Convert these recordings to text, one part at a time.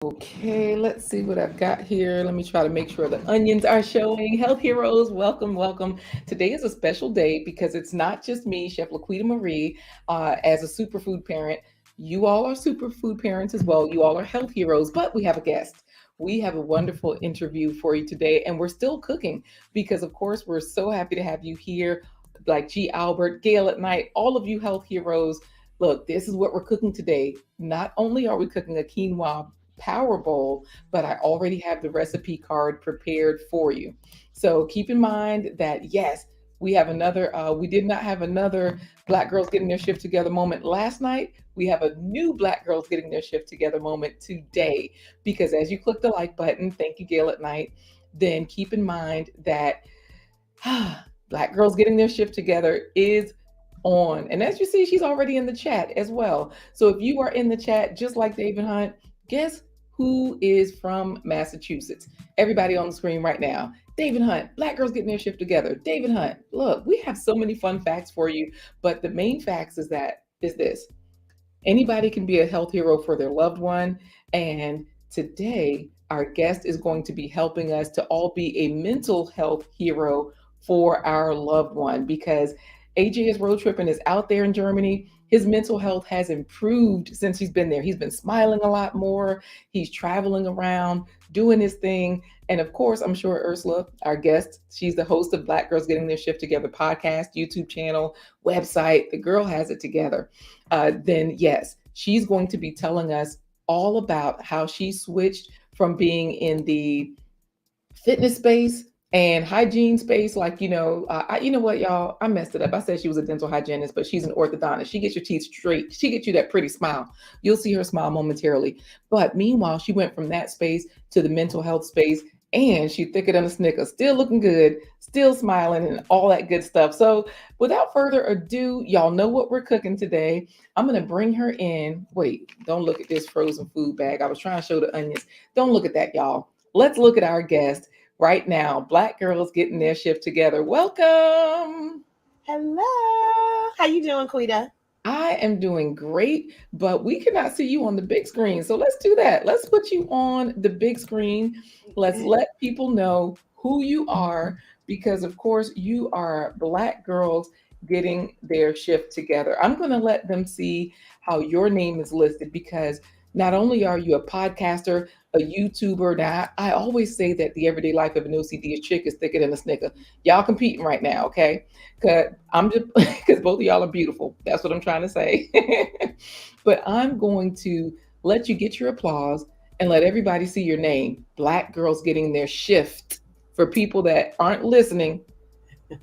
Okay, let's see what I've got here. Let me try to make sure the onions are showing. Health heroes, welcome, welcome. Today is a special day because it's not just me, Chef Laquita Marie, as a superfood parent. You all are superfood parents as well. You all are health heroes, but we have a guest. We have a wonderful interview for you today, and we're still cooking because, of course, we're so happy to have you here, like G. Albert, Gail at Night, all of you health heroes. Look, this is what we're cooking today. Not only are we cooking a quinoa Power Bowl, but I already have the recipe card prepared for you. So keep in mind that yes, we did not have another Black Girls Getting Their Shift Together moment last night. We have a new Black Girls Getting Their Shift Together moment today because as you click the like button, thank you, Gail at Night, then keep in mind that Black Girls Getting Their Shift Together is on. And as you see, she's already in the chat as well. So if you are in the chat, just like David Hunt, guess who is from Massachusetts? Everybody on the screen right now. David Hunt, Black Girls Getting Their Shift Together. David Hunt, look, we have so many fun facts for you, but the main facts is this. Anybody can be a health hero for their loved one. And today, our guest is going to be helping us to all be a mental health hero for our loved one because AJ is road tripping, is out there in Germany. His mental health has improved since he's been there. He's been smiling a lot more. He's traveling around, doing his thing. And of course, I'm sure Ursula, our guest, she's the host of Black Girls Getting Their Shift Together podcast, YouTube channel, website. The girl has it together. Then yes, she's going to be telling us all about how she switched from being in the fitness space and hygiene space. Like, you know what, y'all, I messed it up. I said she was a dental hygienist, but she's an orthodontist. She gets your teeth straight. She gets you that pretty smile. You'll see her smile momentarily. But meanwhile, she went from that space to the mental health space, and she thicker than a snicker, still looking good, still smiling, and all that good stuff. So without further ado, y'all know what we're cooking today. I'm gonna bring her in. Wait, don't look at this frozen food bag. I was trying to show the onions. Don't look at that, y'all. Let's look at our guest right now. Black Girls Getting Their Shift Together. Welcome. Hello. How you doing, Quita? I am doing great, but we cannot see you on the big screen. So let's do that. Let's put you on the big screen. Let's let people know who you are because, of course, you are Black Girls Getting Their Shift Together. I'm going to let them see how your name is listed because not only are you a podcaster, a YouTuber. Now, I always say that the everyday life of an OCD chick is thicker than a snicker. Y'all competing right now, okay? Because I'm just because both of y'all are beautiful. That's what I'm trying to say. But I'm going to let you get your applause and let everybody see your name. Black Girls Getting Their Shift. For people that aren't listening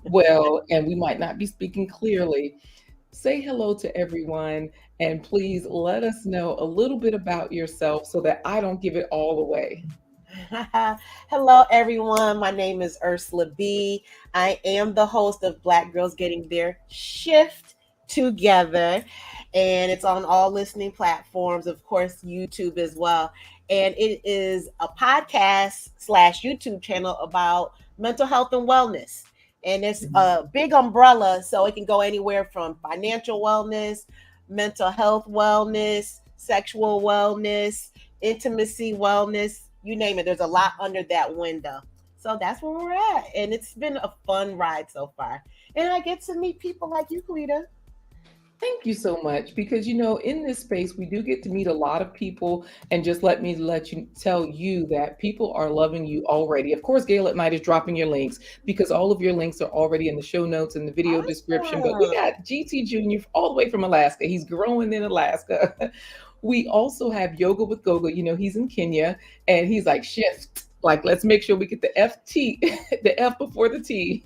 well, and we might not be speaking clearly, say hello to everyone and please let us know a little bit about yourself so that I don't give it all away. Hello, everyone. My name is Ursula B. I am the host of Black Girls Getting Their Shift Together, and it's on all listening platforms, of course, YouTube as well. And it is a podcast slash YouTube channel about mental health and wellness. And it's a big umbrella, so it can go anywhere from financial wellness, mental health wellness, sexual wellness, intimacy wellness, you name it. There's a lot under that window. So that's where we're at. And it's been a fun ride so far. And I get to meet people like you, Cleta. Thank you so much because in this space we do get to meet a lot of people and just let you tell you that people are loving you already. Of course, Gail at Night is dropping your links because all of your links are already in the show notes and the video description. But we Awesome. got GT Jr. all the way from Alaska. He's growing in Alaska. We also have Yoga with Goga. He's in Kenya and he's like shift. Like let's make sure we get the FT, the F before the T.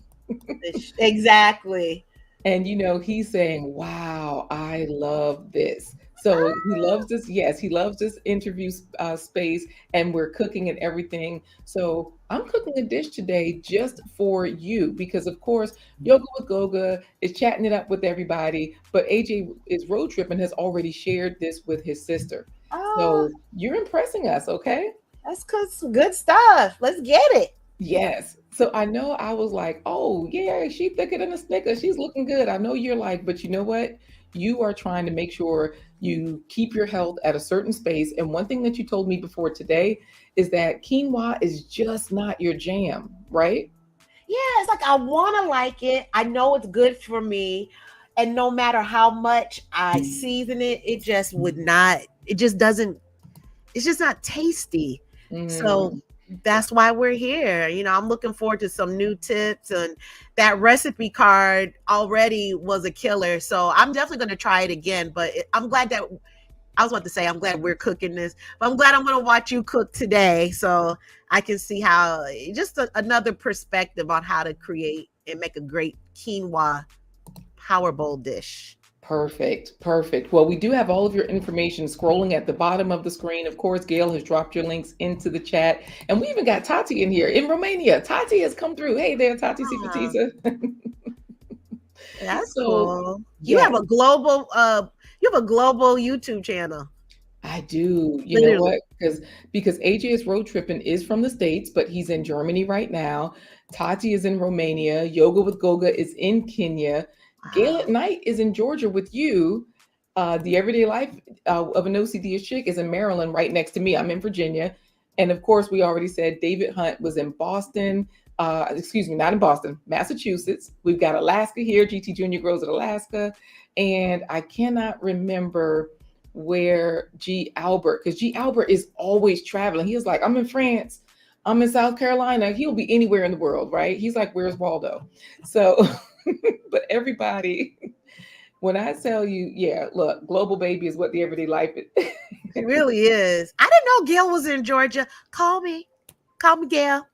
Exactly. And he's saying, "Wow, I love this." So he loves this. Yes, he loves this interview space, and we're cooking and everything. So I'm cooking a dish today just for you because, of course, Yoga with Goga is chatting it up with everybody. But AJ is road trip and has already shared this with his sister. Oh, So you're impressing us, okay? that's good stuff. Let's get it. Yes. So I know I was like, oh, yeah, she thicker than a snicker. She's looking good. I know you're like, but you know what? You are trying to make sure you keep your health at a certain space. And one thing that you told me before today is that quinoa is just not your jam, right? Yeah, it's like I want to like it. I know it's good for me. And no matter how much I season it, it just would not, it just doesn't, it's just not tasty. So Mm, that's why we're here. I'm looking forward to some new tips, and that recipe card already was a killer. So I'm definitely going to try it again. But I'm glad that I was about to say, I'm glad we're cooking this, but I'm glad I'm going to watch you cook today so I can see how, just another perspective on how to create and make a great quinoa power bowl dish. perfect. Perfect. Well, we do have all of your information scrolling at the bottom of the screen. Of course, Gail has dropped your links into the chat. And we even got Tati in here in Romania. Tati has come through. Hey there, Tati Ah, Sipatisa. that's So, cool. You have yes, a global YouTube channel. I do. You know Literally. what? Because AJ is road tripping is from the States, but he's in Germany right now. Tati is in Romania. Yoga with Goga is in Kenya. Gail at Wow. Night is in Georgia with you. The Everyday Life of an OCD chick is in Maryland, right next to me. I'm in Virginia. And of course, we already said David Hunt was in Boston. Excuse me, not in Boston, Massachusetts. We've got Alaska here. GT Junior grows in Alaska. And I cannot remember where G Albert, because G Albert is always traveling. He was like, I'm in France, I'm in South Carolina. He'll be anywhere in the world, right? He's like, where's Waldo? So, but everybody, when I tell you, yeah, look, global baby is what the everyday life is. It really is. I didn't know Gail was in Georgia. Call me. Call me, Gail.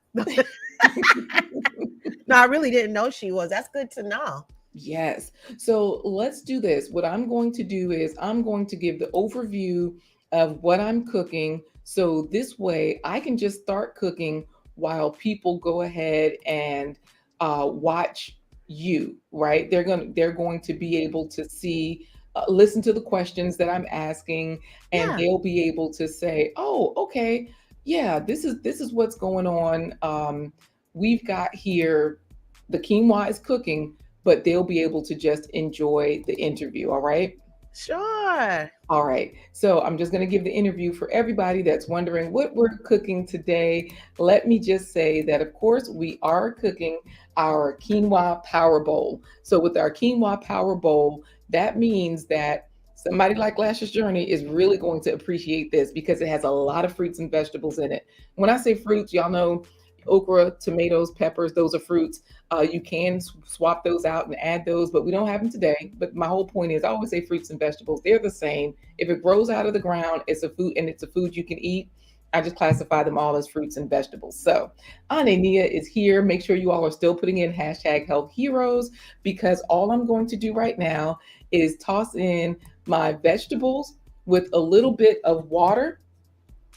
No, I really didn't know she was. That's good to know. Yes. So let's do this. What I'm going to do is I'm going to give the overview of what I'm cooking. So this way I can just start cooking while people go ahead and watch you, right? They're going to be able to see, listen to the questions that I'm asking, and Yeah, they'll be able to say, "Oh, okay, yeah, this is what's going on. We've got here the quinoa is cooking, but they'll be able to just enjoy the interview. All right. sure. All right. So I'm just going to give the interview for everybody that's wondering what we're cooking today. Let me just say that, of course, we are cooking our quinoa power bowl. So with our quinoa power bowl, that means that somebody like Lash's Journey is really going to appreciate this because it has a lot of fruits and vegetables in it. When I say fruits, y'all know okra, tomatoes, peppers, those are fruits. You can swap those out and add those, but we don't have them today. But my whole point is, I always say fruits and vegetables, they're the same. If it grows out of the ground, it's a food and it's a food you can eat. I just classify them all as fruits and vegetables. So Ania is here. Make sure you all are still putting in hashtag health heroes because all I'm going to do right now is toss in my vegetables with a little bit of water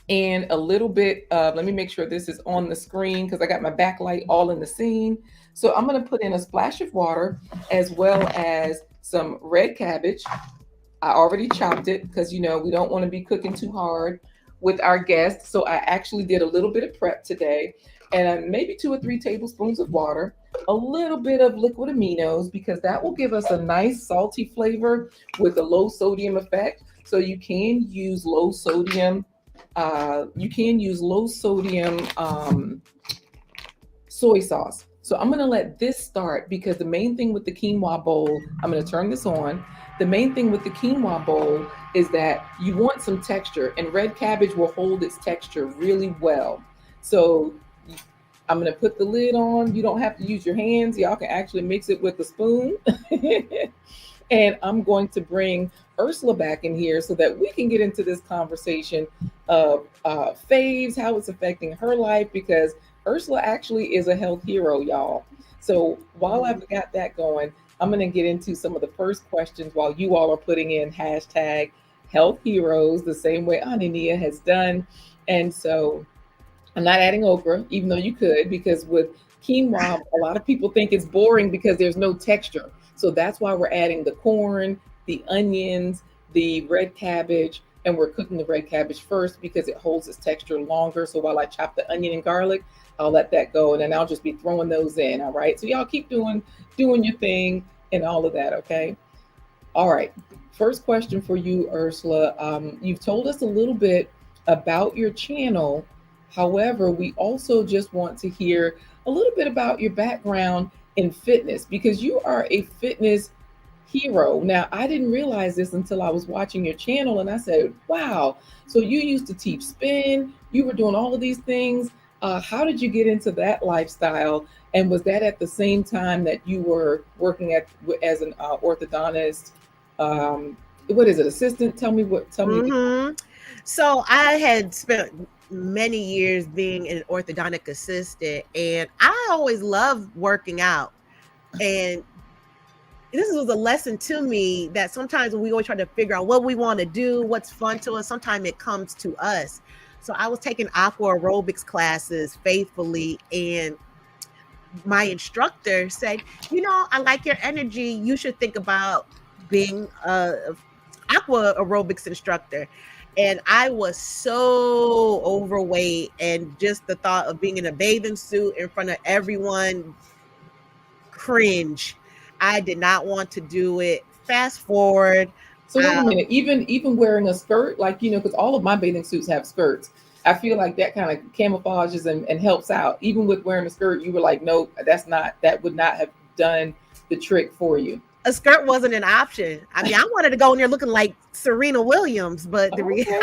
and a little bit of, let me make sure this is on the screen because I got my backlight all in the scene. So I'm going to put in a splash of water as well as some red cabbage. I already chopped it because, we don't want to be cooking too hard with our guests. So I actually did a little bit of prep today and maybe 2 or 3 tablespoons of water, a little bit of liquid aminos because that will give us a nice salty flavor with a low sodium effect. So you can use low sodium soy sauce. So I'm going to let this start because the main thing with the quinoa bowl, I'm going to turn this on. The main thing with the quinoa bowl is that you want some texture, and red cabbage will hold its texture really well. So I'm going to put the lid on. You don't have to use your hands. Y'all can actually mix it with a spoon. And I'm going to bring Ursula back in here so that we can get into this conversation of faves, how it's affecting her life, because Ursula actually is a health hero, y'all. So while Mhm. I've got that going, I'm going to get into some of the first questions while you all are putting in hashtag health heroes the same way Anania has done. And so I'm not adding okra, even though you could, because with quinoa, a lot of people think it's boring because there's no texture. So that's why we're adding the corn, the onions, the red cabbage, and we're cooking the red cabbage first because it holds its texture longer. So while I chop the onion and garlic, I'll let that go, and then I'll just be throwing those in. All right. So y'all keep doing your thing and all of that. Okay. All right. First question for you, Ursula. You've told us a little bit about your channel. However, we also just want to hear a little bit about your background in fitness because you are a fitness hero. Now, I didn't realize this until I was watching your channel and I said, wow, so you used to teach spin, you were doing all of these things. How did you get into that lifestyle? And was that at the same time that you were working at as an orthodontist? What is it, assistant? Tell me what. Tell me. Hmm. So I had spent many years being an orthodontic assistant, and I always loved working out. And this was a lesson to me that sometimes when we always try to figure out what we want to do, what's fun to us, sometimes it comes to us. So I was taking aqua aerobics classes faithfully, and my instructor said, I like your energy. You should think about being a aqua aerobics instructor. And I was so overweight, and just the thought of being in a bathing suit in front of everyone, cringe. I did not want to do it. Fast forward. So wait a Um, minute. Even wearing a skirt, like because all of my bathing suits have skirts. I feel like that kind of camouflages and helps out. Even with wearing a skirt, you were like, nope, that's not. That would not have done the trick for you. a skirt wasn't an option. I mean, I wanted to go in there looking like Serena Williams, but Okay.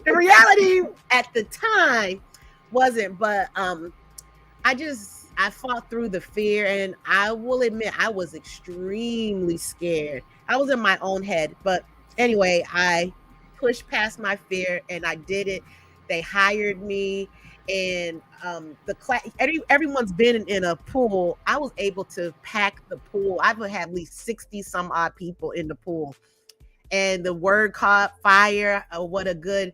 the reality at the time wasn't. But I fought through the fear, and I will admit I was extremely scared. I was in my own head, but anyway, I pushed past my fear and I did it. They hired me, and the class. Everyone's been in a pool. I was able to pack the pool. I've had at least 60 some odd people in the pool, and the word caught fire. What a good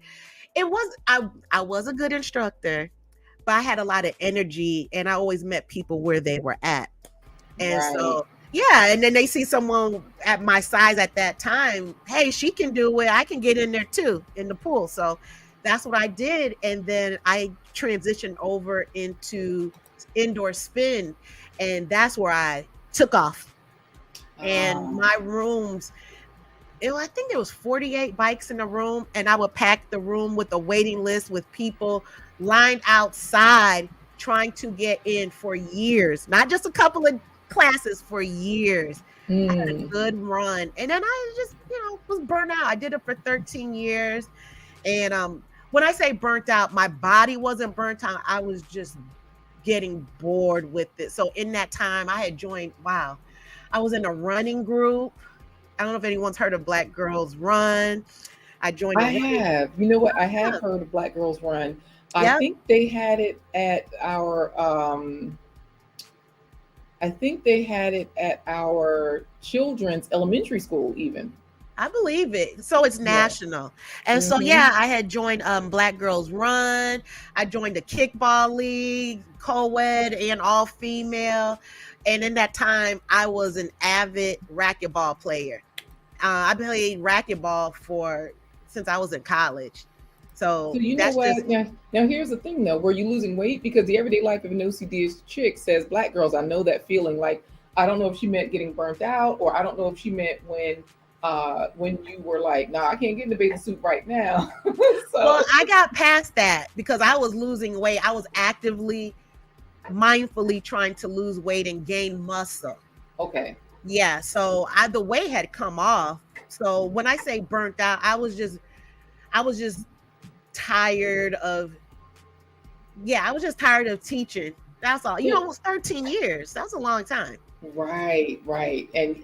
it was. I was a good instructor, but I had a lot of energy, and I always met people where they were at. And Right. so, yeah, and then they see someone at my size at that time. Hey, she can do it. I can get in there too in the pool. So that's what I did. And then I transitioned over into indoor spin. And that's where I took off. And Um, my rooms, I think there was 48 bikes in the room, and I would pack the room with a waiting list with people lined outside trying to get in for years, not just a couple of classes, for years. I had a mm, good run, and then I just was burnt out. I did it for 13 years, and when I say burnt out, my body wasn't burnt out. I was just getting bored with it. So in that time, I had joined. Wow, I was in a running group. I don't know if anyone's heard of Black Girls Run. I joined a I running. have. You know what? I have Yeah, heard of Black Girls Run. I yeah, think they had it at our I think they had it at our children's elementary school even. I believe it. So it's Yeah. national. And so Mm-hmm. yeah, I had joined Black Girls Run. I joined the kickball league, co-ed and all female. And in that time, I was an avid racquetball player. I played racquetball for since I was in college. So So you know that's just what? Now here's the thing though. Were you losing weight? Because the everyday life of an OCD chick says black girls. I know that feeling. Like I don't know if she meant getting burnt out, or I don't know if she meant when you were like, nah, I can't get in the bathing suit right now. well, So I got past that because I was losing weight. I was actively, mindfully trying to lose weight and gain muscle. okay. Yeah, so the weight had come off. So when I say burnt out, I was just tired of I was just tired of teaching. That's all. So Almost 13 years. That's a long time. right, right. And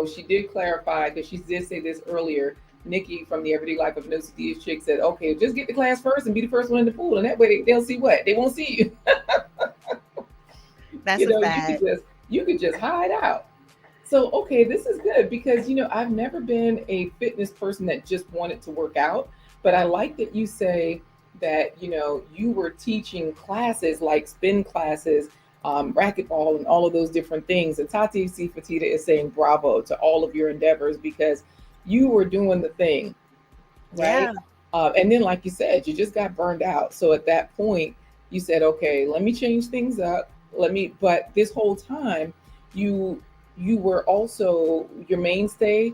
she did clarify because she did say this earlier. Nikki from the Everyday Life of No CDs chick said, okay, just get the class first and be the first one in the pool. And that way they'll see what? They won't see you. That's a You fact. could just hide out. So okay, this is good because I've never been a fitness person that just wanted to work out, but I like that you say that you were teaching classes like spin classes, racquetball, and all of those different things. And Tati C. Fatita is saying bravo to all of your endeavors because you were doing the thing, right? Yeah. And then, like you said, you just got burned out. So at that point, you said, okay, let me change things up. Let me, but this whole time, you you were also your mainstay,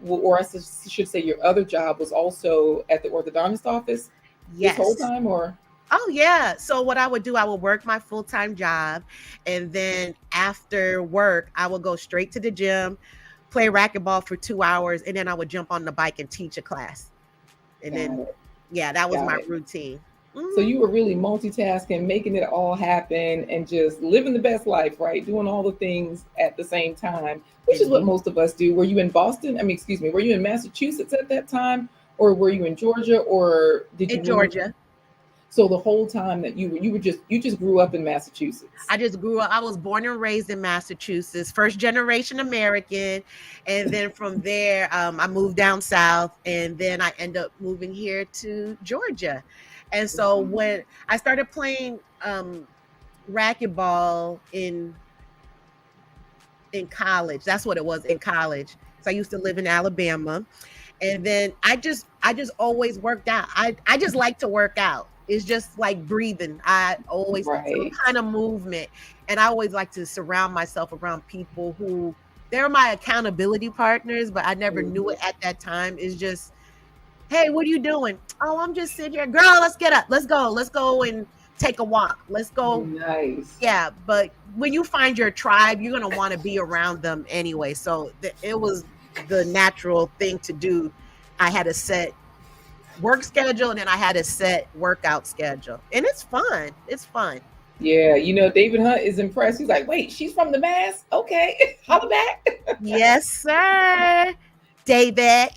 or should say your other job was also at the orthodontist office this whole Yes. time, or Oh yeah. So what I would do, I would work my full-time job, and then after work, I would go straight to the gym, play racquetball for 2 hours, and then I would jump on the bike and teach a class. And got then it, yeah, that was got my it. routine. So Mhm. you were really multitasking, making it all happen, and just living the best life, right? Doing all the things at the same time, which is what Indeed. most of us do. Were you in Boston? I mean, excuse me, were you in Massachusetts at that time, or were you in Georgia, or did you In move? Georgia. So the whole time that you just grew up in Massachusetts. I just grew up. I was born and raised in Massachusetts, first generation American, and then from there, I moved down south, and then I end up moving here to Georgia. And so when I started playing racquetball in college, that's what it was in college. So I used to live in Alabama, and then I just always worked out. I just like to work out. It's just like breathing. I always some Right. kind of movement, and I always like to surround myself around people who they're my accountability partners, but I never knew Mhm. it at that time. It's just, hey, what are you doing? Oh, I'm just sitting here. Girl, let's get up. Let's go. Let's go and take a walk. Let's go. Nice. Yeah, but when you find your tribe, you're gonna want to be around them anyway. So it was the natural thing to do. I had a set work schedule, and then I had a set workout schedule, and it's fun. It's fun. Yeah, David Hunt is impressed. He's like, wait, she's from the Mass? Okay, holla back. Yes, sir, David.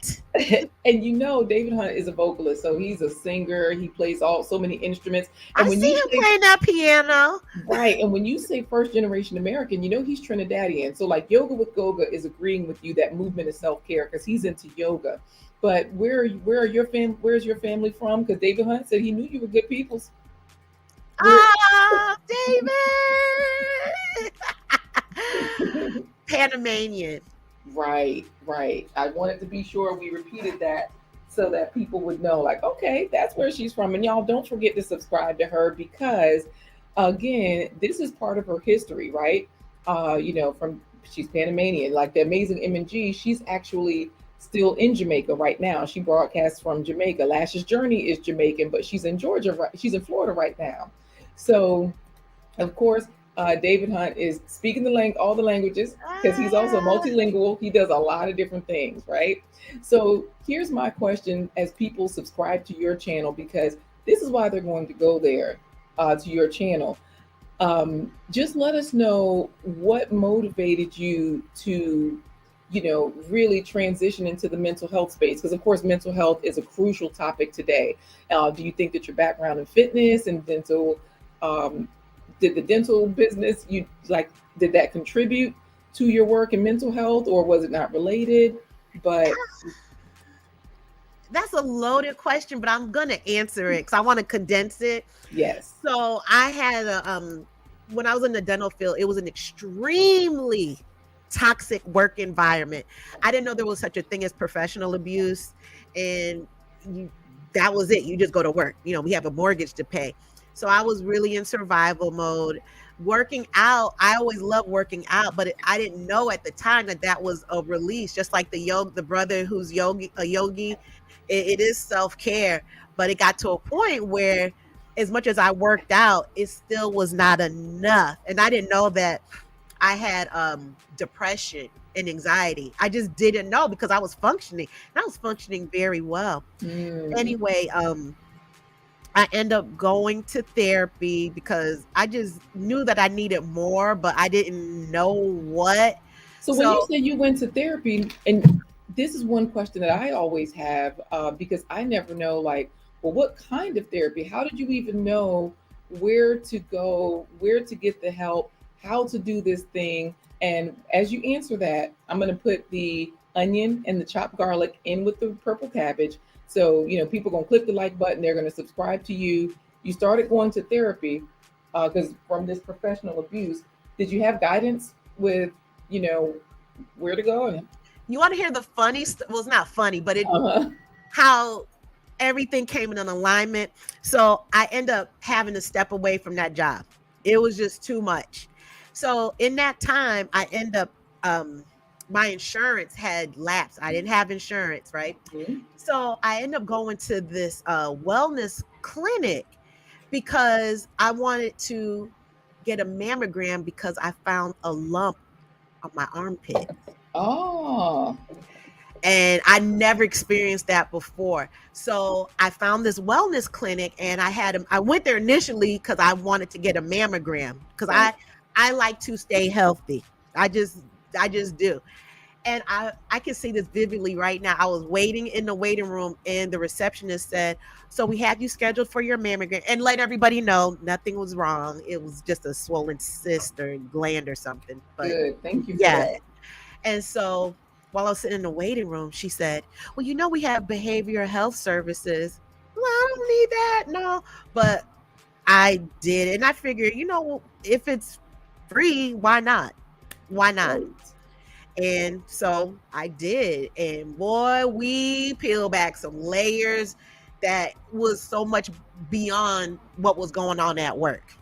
And David Hunt is a vocalist, so he's a singer. He plays so many instruments. And I when see you him say playing that piano. right, and when you say first generation American, he's Trinidadian. So like Yoga with Goga is agreeing with you that movement is self care because he's into yoga. But where's your family from? Because David Hunt said he knew you were good peoples. Where Ah, David. Panamanian. Right, right. I wanted to be sure we repeated that so that people would know, like, okay, that's where she's from. And y'all don't forget to subscribe to her because, again, this is part of her history, right? From she's Panamanian, like the amazing M&G. She's actually still in Jamaica right now. She broadcasts from Jamaica. Lash's Journey is Jamaican, but she's in Georgia. She's in Florida right now. So of course, David Hunt is speaking all the languages because he's also Ah. multilingual. He does a lot of different things, right? So here's my question: as people subscribe to your channel, because this is why they're going to go there to your channel. Just let us know what motivated you to, really transition into the mental health space. Because of course, mental health is a crucial topic today. Do you think that your background in fitness and dental um, did the dental business did that contribute to your work in mental health, or was it not related? But That's a loaded question, but I'm gonna answer it because I want to condense it. yes. So I had a when I was in the dental field, it was an extremely toxic work environment. I didn't know there was such a thing as professional abuse, and you, that was it. You just go to work. We have a mortgage to pay. So I was really in survival mode. Working out, I always loved working out, but I didn't know at the time that that was a release. Just like the brother who's a yogi, it is self care. But it got to a point where, as much as I worked out, it still was not enough. And I didn't know that I had depression and anxiety. I just didn't know because I was functioning. And I was functioning very well. Mm. Anyway, I end up going to therapy because I just knew that I needed more, but I didn't know what. So when you So say you went to therapy, and this is one question that I always have because I never know, like, well, what kind of therapy? How did you even know where to go, where to get the help, how to do this thing? And as you answer that, I'm going to put the onion and the chopped garlic in with the purple cabbage. So, people are going to click the like button. They're going to subscribe to you. You started going to therapy because from this professional abuse, did you have guidance with, you know, where to go and you want to hear the well, it's not funny, but uh-huh. how everything came in an alignment. So I end up having to step away from that job. It was just too much. So in that time, I end up um my insurance had lapsed. I didn't have insurance, right? Mhm. So I ended up going to this wellness clinic because I wanted to get a mammogram because I found a lump on my armpit. Oh, And I never experienced that before. So I found this wellness clinic, and I went there initially because I wanted to get a mammogram because right. I like to stay healthy. I just I just do. And I can see this vividly right now. I was waiting in the waiting room, and the receptionist said, "So we have you scheduled for your mammogram," and let everybody know nothing was wrong. It was just a swollen cyst or gland or something. But Good. Thank you for yeah. that. And so while I was sitting in the waiting room, she said, "Well, we have behavioral health services." Well, I don't need that. No. But I did it. And I figured, if it's free, why not? Why not? Right. And so I did. And boy, we peeled back some layers that was so much beyond what was going on at work.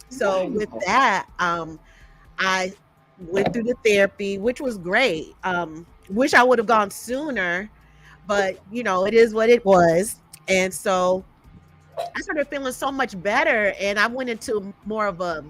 So with Wow. that, I went through the therapy, which was great. Wish I would have gone sooner, but it is what it was. And so I started feeling so much better, and I went into more of a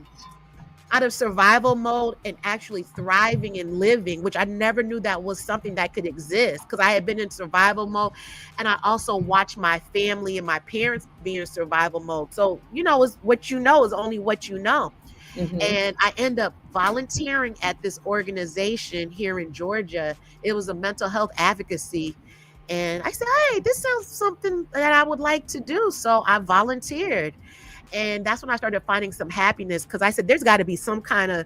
out of survival mode and actually thriving and living, which I never knew that was something that could exist because I had been in survival mode, and I also watched my family and my parents be in survival mode. So, is what you know is only what you know. Hmm. And I end up volunteering at this organization here in Georgia. It was a mental health advocacy. And I said, "Hey, this sounds something that I would like to do." So I volunteered. And that's when I started finding some happiness because I said, there's got to be some kind of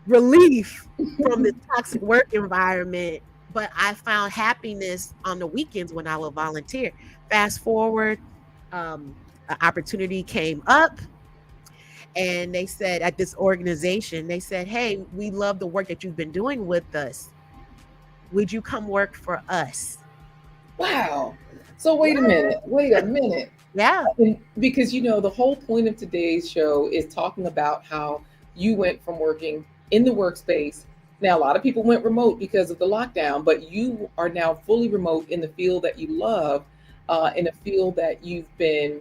relief from this toxic work environment. But I found happiness on the weekends when I would volunteer. Fast forward, an opportunity came up, and they said at this organization, they said, "Hey, we love the work that you've been doing with us. Would you come work for us?" Wow. So wait a What? minute. Wait a minute. Yeah, Because the whole point of today's show is talking about how you went from working in the workspace. Now, a lot of people went remote because of the lockdown, but you are now fully remote in the field that you love, in a field that you've been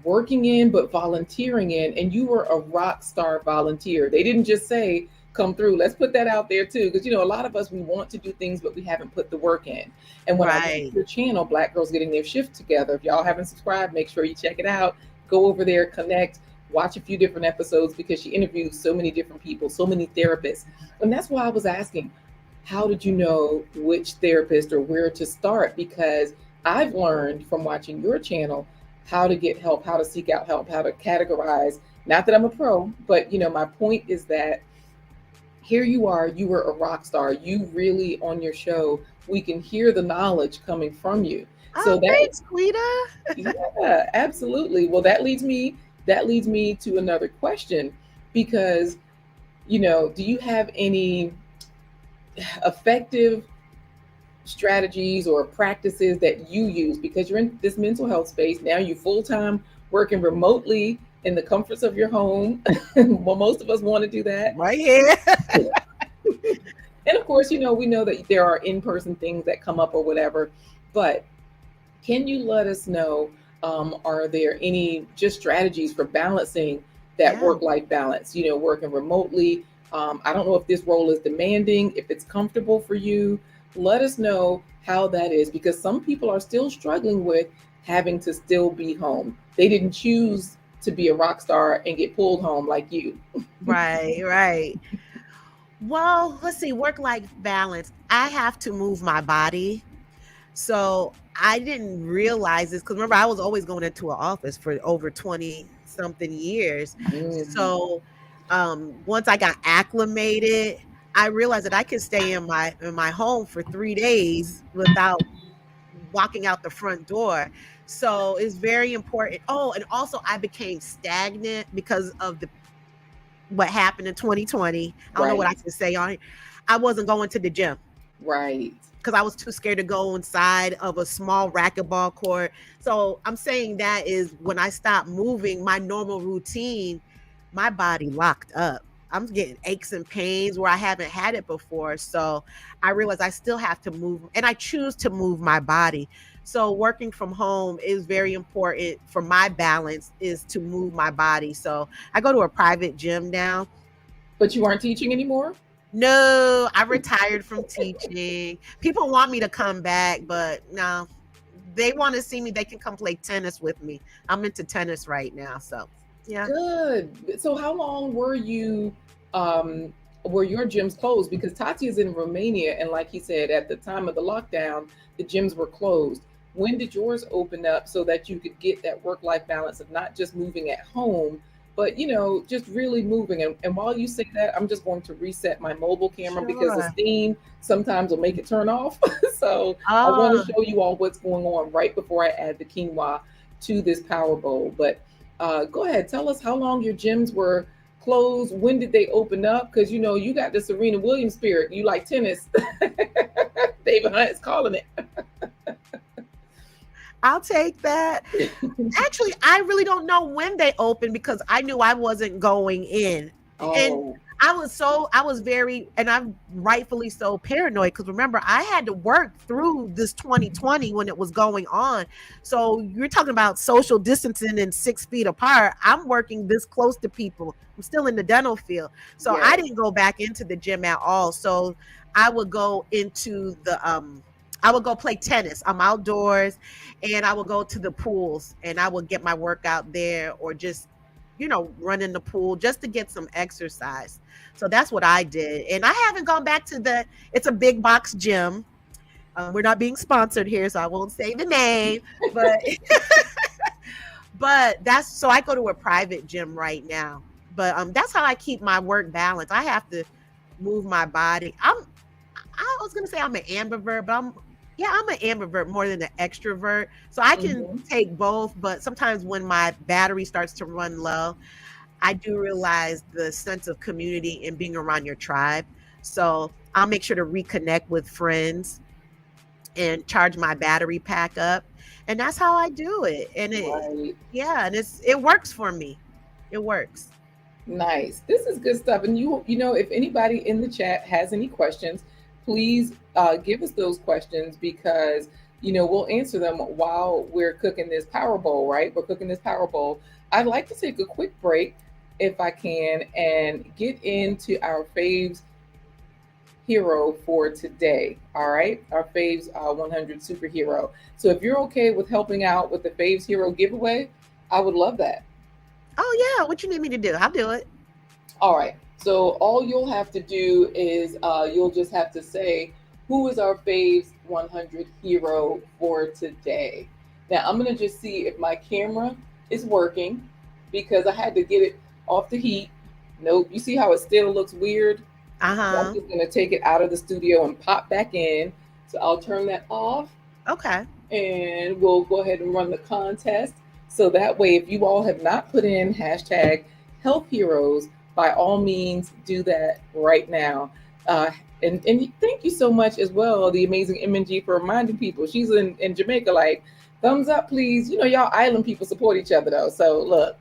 working in, but volunteering in, and you were a rock star volunteer. They didn't just say, come through. Let's put that out there too. Because, a lot of us, we want to do things, but we haven't put the work in. And when I went to right. your channel, Black Girls Getting Their Shift Together, if y'all haven't subscribed, make sure you check it out. Go over there, connect, watch a few different episodes because she interviews so many different people, so many therapists. And that's why I was asking, how did you know which therapist or where to start? Because I've learned from watching your channel how to get help, how to seek out help, how to categorize. Not that I'm a pro, but my point is that here you are, you were a rock star. You really on your show, we can hear the knowledge coming from you. So Oh, that thanks, Quita. yeah, absolutely. Well, that leads me to another question because do you have any effective strategies or practices that you use because you're in this mental health space now, you full time working remotely in the comforts of your home. Well, most of us want to do that. Right here. And of course, we know that there are in-person things that come up or whatever, but can you let us know, are there any just strategies for balancing that Yeah. work-life balance, working remotely? I don't know if this role is demanding, if it's comfortable for you. Let us know how that is because some people are still struggling with having to still be home. They didn't choose to be a rock star and get pulled home like you. Right, right. Well, let's see, work-life balance. I have to move my body. So I didn't realize this because remember, I was always going into an office for over 20 something years. Mhm. So once I got acclimated, I realized that I could stay in my home for 3 days without walking out the front door. So it's very important. Oh, and also I became stagnant because of the what happened in 2020. I don't know what I Right, can say on it. I wasn't going to the gym right. because I was too scared to go inside of a small racquetball court. So I'm saying that is when I stopped moving my normal routine, my body locked up. I'm getting aches and pains where I haven't had it before. So I realize I still have to move, and I choose to move my body. So working from home is very important for my balance, is to move my body. So I go to a private gym now. But you aren't teaching anymore? No, I retired from teaching. People want me to come back, but no, they want to see me. They can come play tennis with me. I'm into tennis right now. So yeah. Good. So how long were your gyms closed? Because Tati is in Romania, and like he said, at the time of the lockdown, the gyms were closed. When did yours open up so that you could get that work-life balance of not just moving at home, but just really moving? And while you say that, I'm just going to reset my mobile camera because the Sure. steam sometimes will make it turn off. So I want to Oh, show you all what's going on right before I add the quinoa to this power bowl. But go ahead, tell us how long your gyms were closed. When did they open up? Because you got the Serena Williams spirit. You like tennis. David Hunt is calling I'll take that. it. Actually, I really don't know when they opened because I knew I wasn't going in. And Oh, I was very, and I'm rightfully so paranoid because remember, I had to work through this 2020 when it was going on. So you're talking about social distancing and 6 feet apart. I'm working this close to people. I'm still in the dental field. So I yes. didn't go back into the gym at all. So I would go into I would go play tennis. I'm outdoors and I would go to the pools and I would get my workout there or just, run in the pool just to get some exercise. So that's what I did. And I haven't gone back to it's a big box gym. We're not being sponsored here, so I won't say the name, but that's so I go to a private gym right now. But that's how I keep my work balance. I have to move my body. I was gonna say I'm an ambivert, but I'm an ambivert more than an extrovert. So I can Mhm. take both, but sometimes when my battery starts to run low, I do realize the sense of community and being around your tribe. So I'll make sure to reconnect with friends and charge my battery pack up. And that's how I do it. And Right. it works for me. It works. Nice. This is good stuff. And if anybody in the chat has any questions, please give us those questions because we'll answer them while we're cooking this Power Bowl. Right? We're cooking this Power Bowl. I'd like to take a quick break, if I can, and get into our faves hero for today. All right, our faves 100 superhero. So if you're okay with helping out with the faves hero giveaway, I would love that. Oh yeah, what you need me to do? I'll do it. All right. So all you'll have to do is you'll just have to say who is our faves 100 hero for today. Now I'm gonna just see if my camera is working because I had to get it off the heat. Nope. You see how it still looks weird? So I'm Uh-huh. just gonna take it out of the studio and pop back in. So I'll turn that off Okay. and we'll go ahead and run the contest. So that way, if you all have not put in hashtag health heroes, by all means do that right now. Uh, and thank you so much as well, the amazing MNG, for reminding people. She's in Jamaica, like, thumbs up, please. Y'all island people support each other though. So look,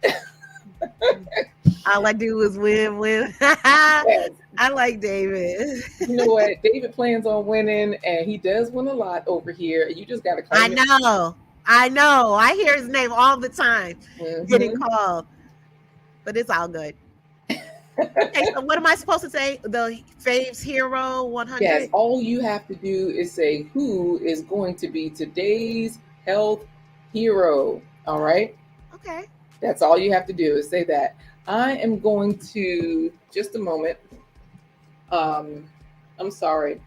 All I do is win, win. yes, I like David. you know what? David plans on winning, and he does win a lot over here. You just got to I claim it. know. I know. I hear his name all the time getting Hmm. called, but it's all good. Okay, so what am I supposed to say? The Faves Hero Yes, 100? all you have to do is say who is going to be today's health hero. All right. Okay. That's all you have to do is say that. I am going to, just a moment. Um, I'm sorry.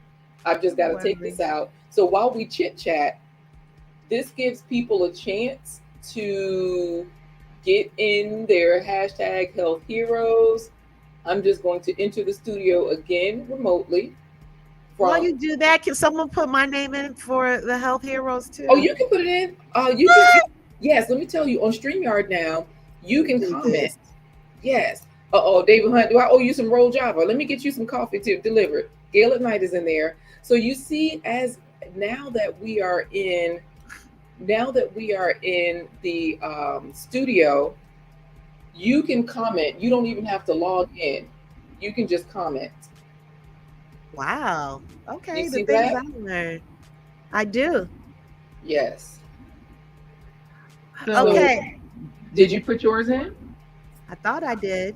I've just got No to take this worries. out. So while we chit chat, this gives people a chance to get in their hashtag health heroes. I'm just going to enter the studio again remotely While from. you do that, can someone put my name in for the Health Heroes Oh, too? you can put it in. What? Yes, let me tell you, on StreamYard now, you Let me can do comment. this. Yes. Oh, David Hunt, do I owe you some roll Java? Let me get you some coffee to deliver. Gail at Night is in there. So you see, as now that we are in, now that we are in the studio, you can comment. You don't even have to log in. You can just comment. Wow. Do you Okay, the see things that? I learned. I do. Yes. So, Okay. did you put yours in? I thought I did.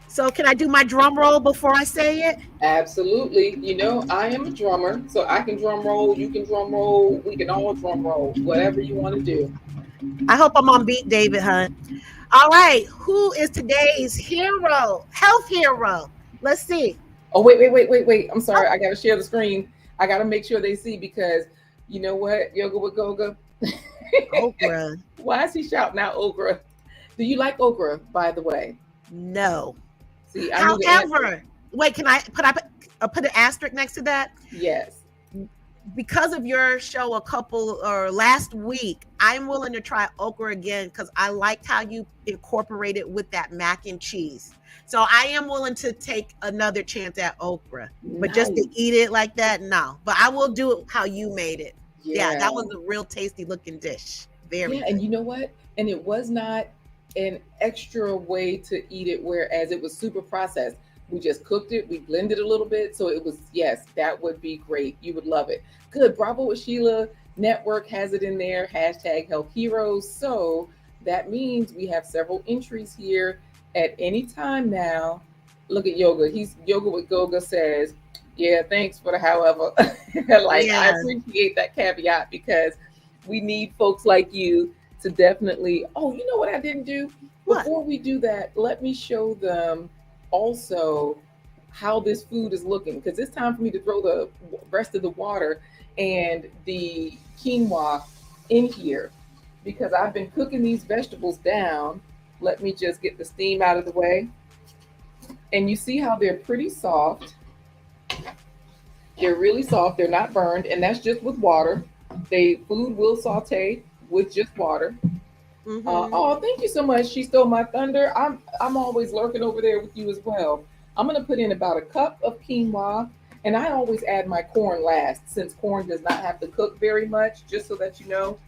So can I do my drum roll before I say it? Absolutely. You know, I am a drummer, so I can drum roll, you can drum roll, we can all drum roll, whatever you want to do. I hope I'm on beat, David Hunt. All right. Who is today's hero? Health hero. Let's see. Oh, wait. I'm Oh, sorry. I got to share the screen. I got to make sure they see because you know what? Yoga with Goga. okra. Why is he shouting out okra? Do you like okra, by the way? No. See, I knew the answer. However, wait, can I put an asterisk next to that? Yes. Because of your show a couple or last week, I'm willing to try okra again because I liked how you incorporated with that mac and cheese. So I am willing to take another chance at okra, but just to Nice. eat it like that, no. But I will do it how you made it. Yeah, that Yeah. was a real tasty looking dish. Very Yeah. And good. you know what? And it was not an extra way to eat it, whereas it was super processed. We just cooked it, we blended a little bit. So it was, yes, that would be great. You would love it. Good. Bravo with Sheila. Network has it in there. Hashtag Health Heroes. So that means we have several entries here at any time now. Look at Yoga. He's Yoga with Goga says, yeah, thanks for the however. Like, I Yeah. appreciate that caveat because we need folks like you to definitely. Oh, you know what I didn't do? What? Before we do that, let me show them also how this food is looking because it's time for me to throw the rest of the water and the quinoa in here because I've been cooking these vegetables down. Let me just get the steam out of the way. And you see how they're pretty soft. They're really soft. They're not burned, and that's just with water. They food will saute with just water. Mm-hmm. Oh, thank you so much. She stole my thunder. I'm always lurking over there with you as well. I'm gonna put in about a cup of quinoa, and I always add my corn last since corn does not have to cook very much. Just so that you know,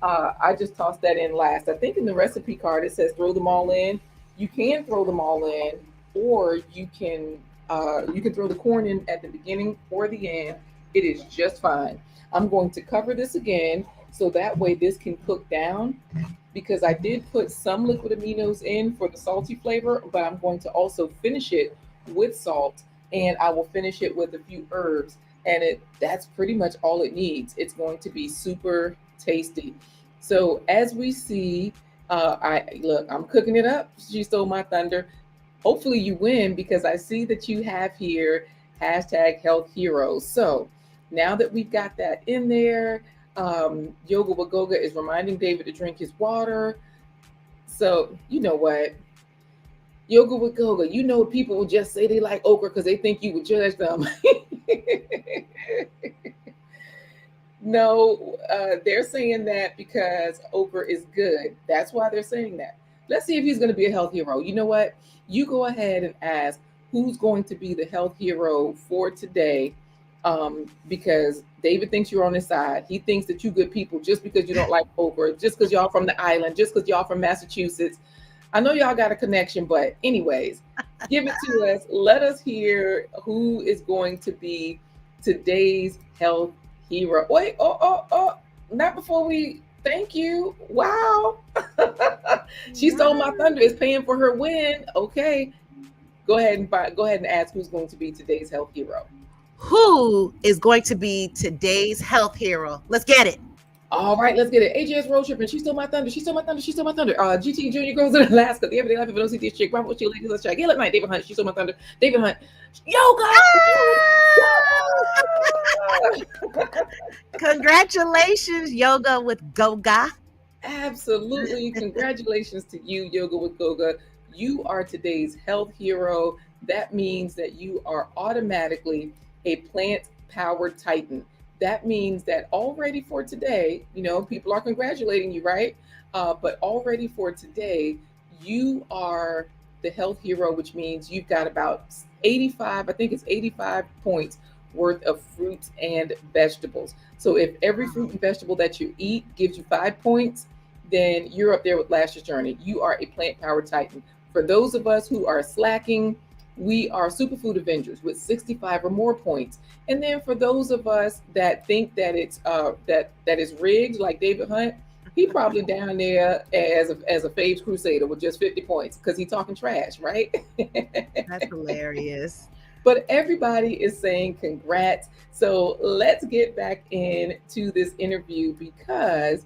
I just toss that in last. I think in the recipe card it says throw them all in. You can throw them all in, or you can throw the corn in at the beginning or the end. It is just fine. I'm going to cover this again so that way this can cook down because I did put some liquid aminos in for the salty flavor, but I'm going to also finish it with salt and I will finish it with a few herbs. And that's pretty much all it needs. It's going to be super tasty. So as we see, I look, I'm cooking it up. She stole my thunder. Hopefully you win because I see that you have here hashtag health heroes. So now that we've got that in there, Yoga Wagoga is reminding David to drink his water. So you know what? Yoga Wagoga, you know people will just say they like okra because they think you would judge them. No, they're saying that because okra is good. That's why they're saying that. Let's see if he's going to be a health hero. You know what? You go ahead and ask who's going to be the health hero for today, because David thinks you're on his side. He thinks that you good people just because you don't like okra, just because y'all from the island, just because y'all from Massachusetts. I know y'all got a connection, but anyways, give it to us. Let us hear who is going to be today's health hero. Wait, oh, not before we thank you. Wow. She stole my thunder. Is paying for her win. Okay. Go ahead and ask who's going to be today's health hero. Who is going to be today's health hero? Let's get it. All right, let's get it. AJS road trip, and she stole my thunder. She stole my thunder. She stole my thunder. GT Junior Girls in Alaska. The everyday life of an OCD chick. Bravo, chick, ladies, let's check. Gale at night. David Hunt. She stole my thunder. David Hunt. Yoga. Congratulations, Yoga with Goga. Absolutely. Congratulations to you, Yoga with Goga. You are today's health hero. That means that you are automatically a plant powered titan. That means that already for today, you know, people are congratulating you, right? But already for today, you are the health hero, which means you've got about 85, I think it's 85 points worth of fruits and vegetables. So if every fruit and vegetable that you eat gives you 5 points, then you're up there with last year's journey. You are a plant powered titan. For those of us who are slacking, we are superfood avengers with 65 or more points. And then for those of us that think that it's that is rigged, like David Hunt, he probably down there as a Faves Crusader with just 50 points because he's talking trash, right? That's hilarious. But everybody is saying congrats. So let's get back into this interview because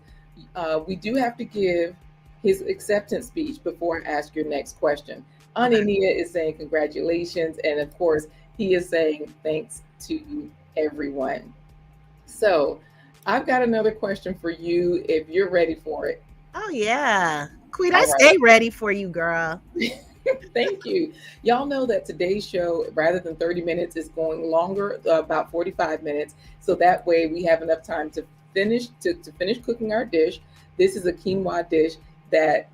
we do have to give his acceptance speech before I ask your next question. Okay. Anania is saying congratulations. And of course, he is saying thanks to everyone. So I've got another question for you if you're ready for it. Oh yeah. Queen, I All right. stay ready for you, girl. Thank you. Y'all know that today's show, rather than 30 minutes, is going longer, about 45 minutes. So that way we have enough time to finish cooking our dish. This is a quinoa dish that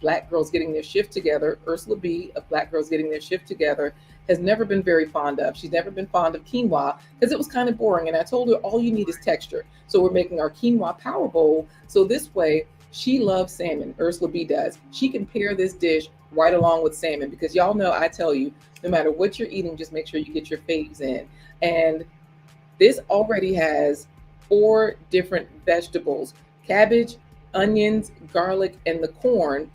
Black Girls Getting Their Shift Together, Ursula B of Black Girls Getting Their Shift Together, has never been very fond of. She's never been fond of quinoa because it was kind of boring. And I told her all you need is texture. So we're making our quinoa power bowl. So this way, she loves salmon. Ursula B does. She can pair this dish right along with salmon because y'all know I tell you, no matter what you're eating, just make sure you get your faves in. And this already has four different vegetables: cabbage, onions, garlic, and the corn.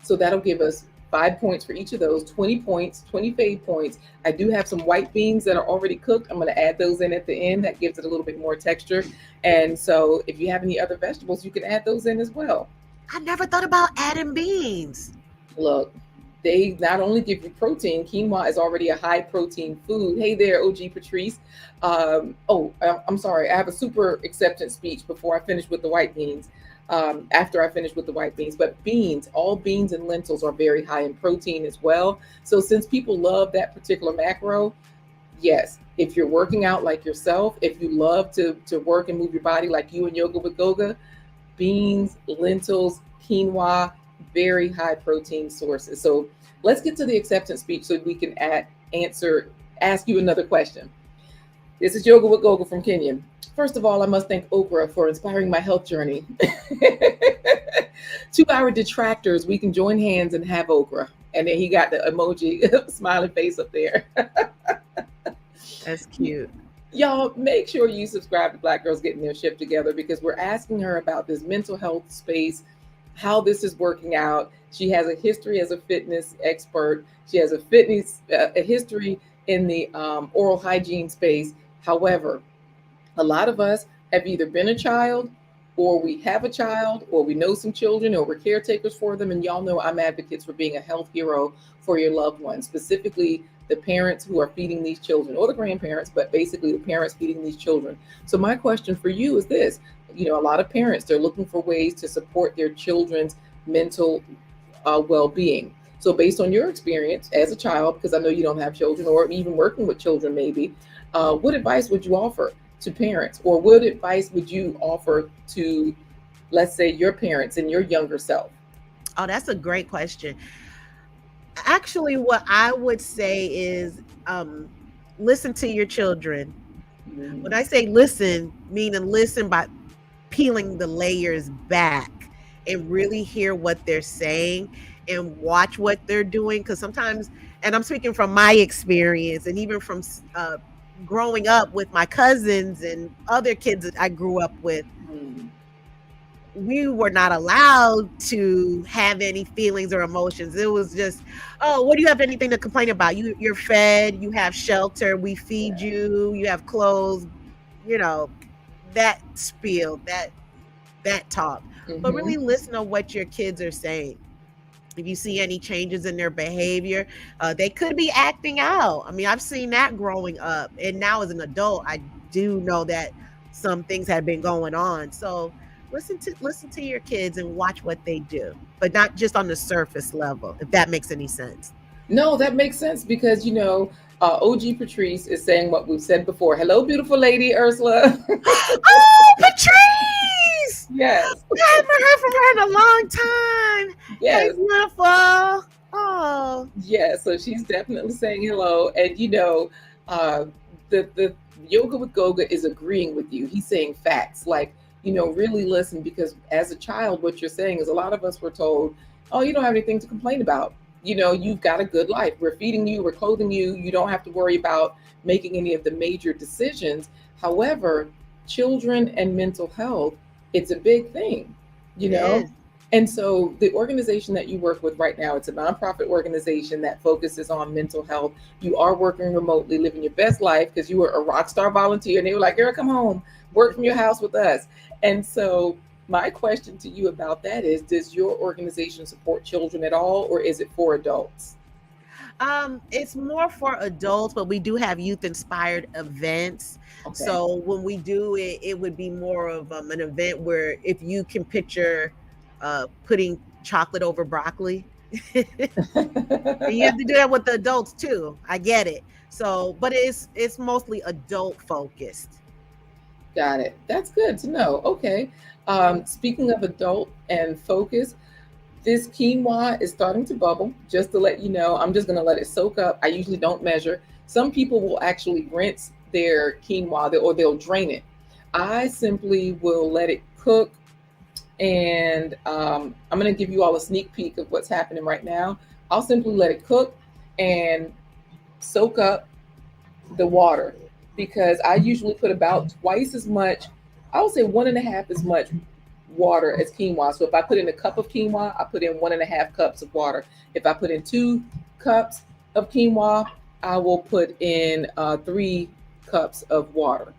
So that'll give us 5 points for each of those, 20 points, 20 fave points. I do have some white beans that are already cooked. I'm going to add those in at the end. That gives it a little bit more texture. And so if you have any other vegetables, you can add those in as well. I never thought about adding beans. Look, they not only give you protein, quinoa is already a high protein food. Hey there, OG Patrice. I'm sorry. I have a super acceptance speech before I finish with the white beans. After I finish with the white beans, but beans, all beans and lentils are very high in protein as well. So since people love that particular macro, yes, if you're working out like yourself, if you love to work and move your body like you and Yoga with Goga, beans, lentils, quinoa, very high protein sources. So let's get to the acceptance speech so we can ask you another question. This is Yoga with Goga from Kenya. First of all, I must thank Okra for inspiring my health journey. To our detractors, we can join hands and have okra. And then he got the emoji smiling face up there. That's cute. Y'all, make sure you subscribe to Black Girls Getting Their Shift Together because we're asking her about this mental health space, how this is working out. She has a history as a fitness expert. She has a history in the oral hygiene space. However, a lot of us have either been a child or we have a child or we know some children or we're caretakers for them. And y'all know I'm advocates for being a health hero for your loved ones, specifically the parents who are feeding these children or the grandparents, but basically the parents feeding these children. So my question for you is this. A lot of parents, they're looking for ways to support their children's mental well-being. So based on your experience as a child, because I know you don't have children or even working with children maybe, what advice would you offer to parents, or what advice would you offer to, let's say, your parents and your younger self? Oh, that's a great question. Actually, what I would say is listen to your children. When I say listen, meaning listen by peeling the layers back and really hear what they're saying and watch what they're doing. Because sometimes, and I'm speaking from my experience and even from growing up with my cousins and other kids that I grew up with, Mm. we were not allowed to have any feelings or emotions. It was just, oh, what do you have anything to complain about? You're fed, you have shelter, we feed you, you have clothes, you know, that spiel, that talk. But Mm-hmm. really listen to what your kids are saying. If you see any changes in their behavior, they could be acting out. I mean, I've seen that growing up, and now as an adult, I do know that some things have been going on. So listen to your kids and watch what they do, but not just on the surface level, if that makes any sense. No, that makes sense because OG Patrice is saying what we've said before. Hello, beautiful lady Ursula. Oh, Patrice! Yes, We haven't heard from her in a long time. Hey, yes, beautiful. Oh, yes. So she's definitely saying hello, and uh, the yoga with Goga is agreeing with you. He's saying facts, like really listen because as a child, what you're saying is a lot of us were told, oh, you don't have anything to complain about. you've got a good life. We're feeding you, we're clothing you. You don't have to worry about making any of the major decisions. However, children and mental health, it's a big thing, you It know? is. And so the organization that you work with right now, it's a nonprofit organization that focuses on mental health. You are working remotely, living your best life because you were a rock star volunteer and they were like, girl, come home, work from your house with us. And so my question to you about that is, does your organization support children at all, or is it for adults? It's more for adults, but we do have youth inspired events. Okay. So when we do it, it would be more of an event where if you can picture putting chocolate over broccoli, and you have to do that with the adults too. I get it. So, but it's mostly adult focused. Got it. That's good to know. Okay. Speaking of adult and focus, this quinoa is starting to bubble. Just to let you know, I'm just going to let it soak up. I usually don't measure. Some people will actually rinse their quinoa or they'll drain it. I simply will let it cook, and I'm going to give you all a sneak peek of what's happening right now. I'll simply let it cook and soak up the water, because I usually put about twice as much, I would say one and a half as much water as quinoa. So if I put in a cup of quinoa, I put in 1.5 cups of water. If I put in 2 cups of quinoa, I will put in 3 cups of water.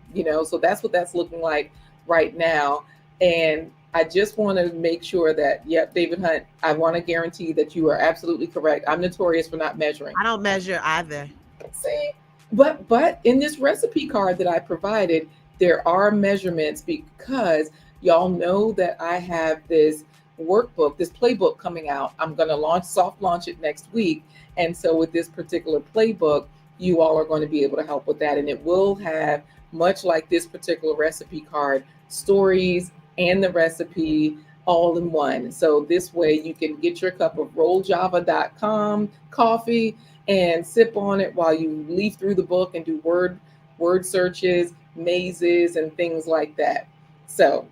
So that's what that's looking like right now. And I just want to make sure that, yep, David Hunt, I want to guarantee that you are absolutely correct. I'm notorious for not measuring. I don't measure either. See, but in this recipe card that I provided, there are measurements, because y'all know that I have this workbook, this playbook coming out. I'm going to soft launch it next week. And so with this particular playbook, you all are going to be able to help with that. And it will have, much like this particular recipe card, stories and the recipe all in one. So this way you can get your cup of rolljava.com coffee and sip on it while you leaf through the book and do word searches, mazes, and things like that. So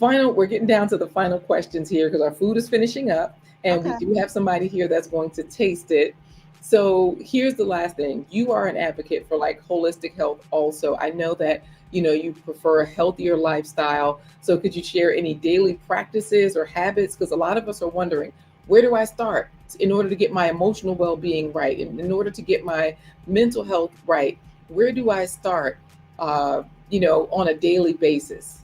we're getting down to the final questions here because our food is finishing up, and we Okay. do have somebody here that's going to taste it. So here's the last thing. You are an advocate for like holistic health also. I know that you prefer a healthier lifestyle. So could you share any daily practices or habits? Because a lot of us are wondering, where do I start in order to get my emotional well-being right, and in order to get my mental health right? Where do I start on a daily basis?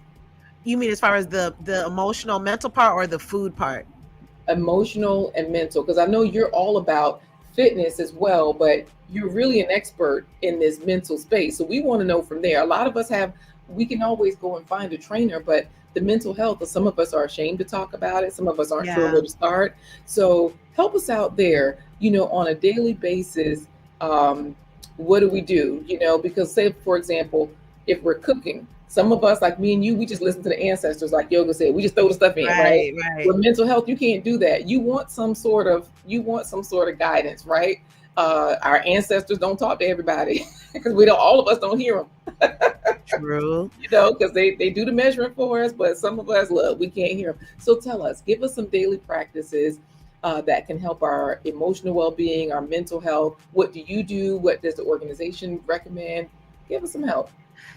You mean as far as the emotional mental part or the food part? Emotional and mental, because I know you're all about fitness as well, but you're really an expert in this mental space. So we want to know from there. A lot of us we can always go and find a trainer, but the mental health, some of us are ashamed to talk about it. Some of us aren't sure Yeah. where to start. So help us out there, on a daily basis. Um, what do we do? Because say, for example, if we're cooking, some of us, like me and you, we just listen to the ancestors, like Yoga said, we just throw the stuff in, right? Right, right. With mental health, you can't do that. You want some sort of guidance, right? Our ancestors don't talk to everybody because we don't. All of us don't hear them, True. because they do the measuring for us, but some of us, look, we can't hear them. So tell us, give us some daily practices that can help our emotional well-being, our mental health. What do you do? What does the organization recommend? Give us some help.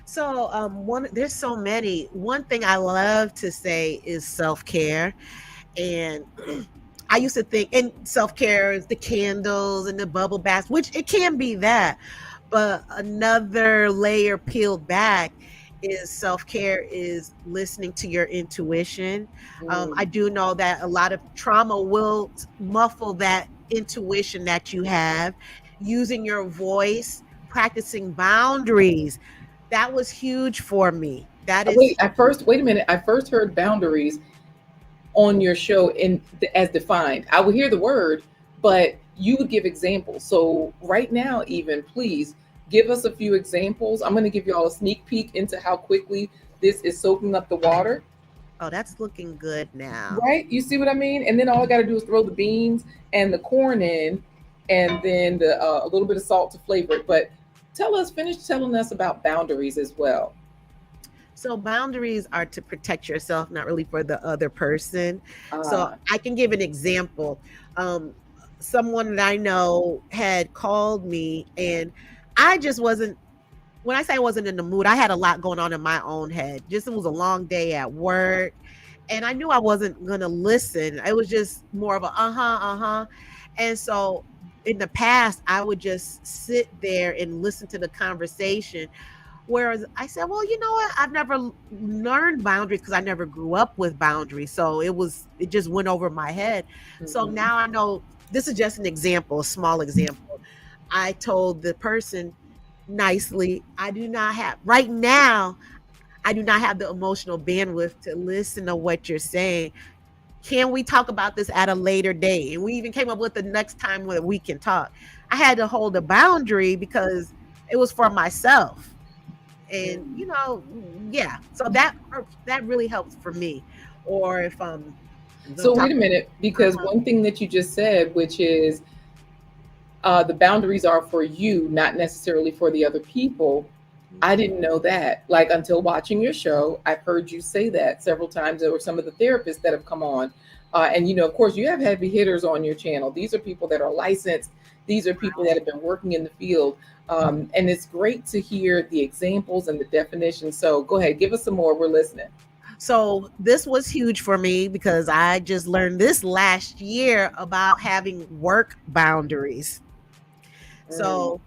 So one there's so many. One thing I love to say is self-care. And I used to think, and self-care is the candles and the bubble baths, which it can be that. But another layer peeled back is self-care is listening to your intuition. I Mm. do know that a lot of trauma will muffle that intuition that you have, using your voice, practicing boundaries. That was huge for me. That is Wait a minute. I first heard boundaries on your show as defined. I would hear the word, but you would give examples. So right now, even please give us a few examples. I'm going to give you all a sneak peek into how quickly this is soaking up the water. oh, that's looking good now. Right? You see what I mean? And then all I got to do is throw the beans and the corn in, and then a little bit of salt to flavor it. But finish telling us about boundaries as well. So boundaries are to protect yourself, not really for the other person. So Ah, I can give an example. Um, someone that I know had called me, and I just wasn't, when I say I wasn't in the mood, I had a lot going on in my own head. Just it was a long day at work, and I knew I wasn't gonna listen. It was just more of a uh-huh. And so in the past, I would just sit there and listen to the conversation. Whereas I said, well, you know what? I've never learned boundaries because I never grew up with boundaries. So it just went over my head. So Mhm. now I know, this is just an example, a small example. I told the person nicely, I do not have, right now, I do not have the emotional bandwidth to listen to what you're saying. Can we talk about this at a later date? And we even came up with the next time where we can talk. I had to hold a boundary because it was for myself. And yeah. So that really helps for me. Or if I'm gonna So talk. wait a minute, because one thing that you just said, which is the boundaries are for you, not necessarily for the other people. I Mhm. didn't know that. Like until watching your show, I've heard you say that several times. There were some of the therapists that have come on. And, of course, you have heavy hitters on your channel. These are people that are licensed, these are people that have been working in the field. And it's great to hear the examples and the definitions. So go ahead, give us some more. We're listening. So this was huge for me because I just learned this last year about having work boundaries. Mm, So,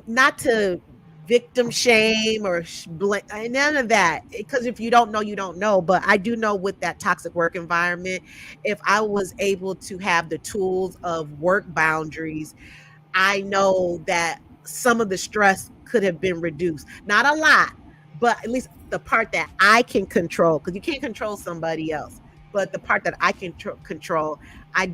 not to victim shame or none of that. Because if you don't know, you don't know. But I do know with that toxic work environment, if I was able to have the tools of work boundaries, I know that some of the stress could have been reduced. Not a lot, but at least the part that I can control, because you can't control somebody else. But the part that I can control, I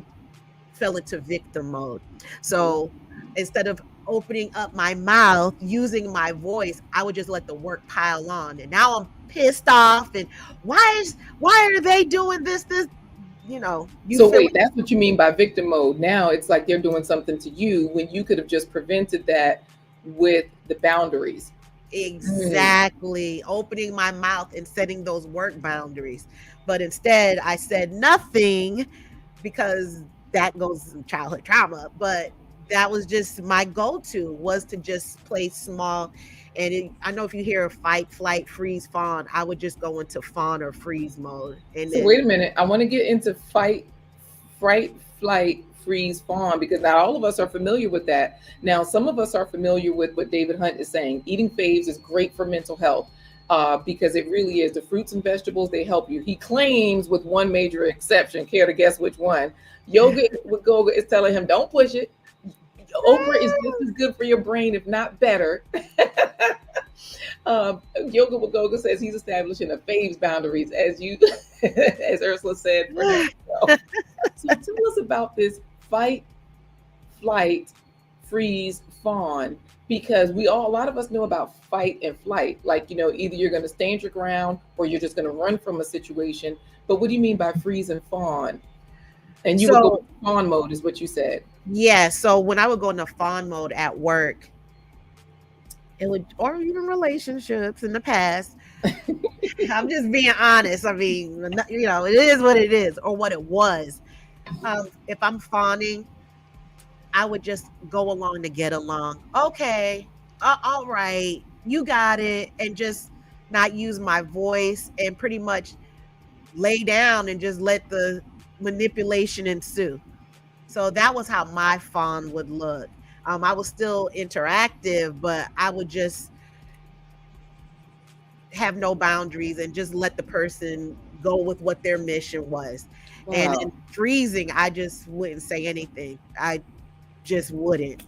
fell into victim mode. So instead of opening up my mouth, using my voice, I would just let the work pile on. And now I'm pissed off. And why are they doing this? You So feel wait, that's what you mean by victim mode. Now it's like they're doing something to you when you could have just prevented that with the boundaries. Mm. exactly opening my mouth and setting those work boundaries. But instead, I said nothing because that goes in childhood trauma. But that was just my go-to, was to just play small. And I know if you hear fight, flight, freeze, fawn, I would just go into fawn or freeze mode. And So then wait a minute. I want to get into fight, fright, flight, freeze, fawn, because not all of us are familiar with that. Now, some of us are familiar with what David Hunt is saying. Eating faves is great for mental health because it really is. The fruits and vegetables, they help you. He claims, with one major exception, care to guess which one? Yoga with Goga is telling him, don't push it. Okra is just as good for your brain, if not better. Yoga Wagoga says he's establishing a faves boundaries, as you, as Ursula said for him. So tell us about this fight, flight, freeze, fawn, because a lot of us know about fight and flight. Like, either you're going to stand your ground or you're just going to run from a situation. But what do you mean by freeze and fawn? And you would go so into fawn mode, is what you said. yeah, so when I would go into fawn mode at work, it would, or even relationships in the past. I'm just being honest. I mean, it is what it is, or what it was. If I'm fawning, I would just go along to get along. Okay, all right, you got it, and just not use my voice and pretty much lay down and just let the manipulation ensue. So that was how my fawn would look. I was still interactive, but I would just have no boundaries and just let the person go with what their mission was. And in Wow. freezing, I just wouldn't say anything. I just wouldn't.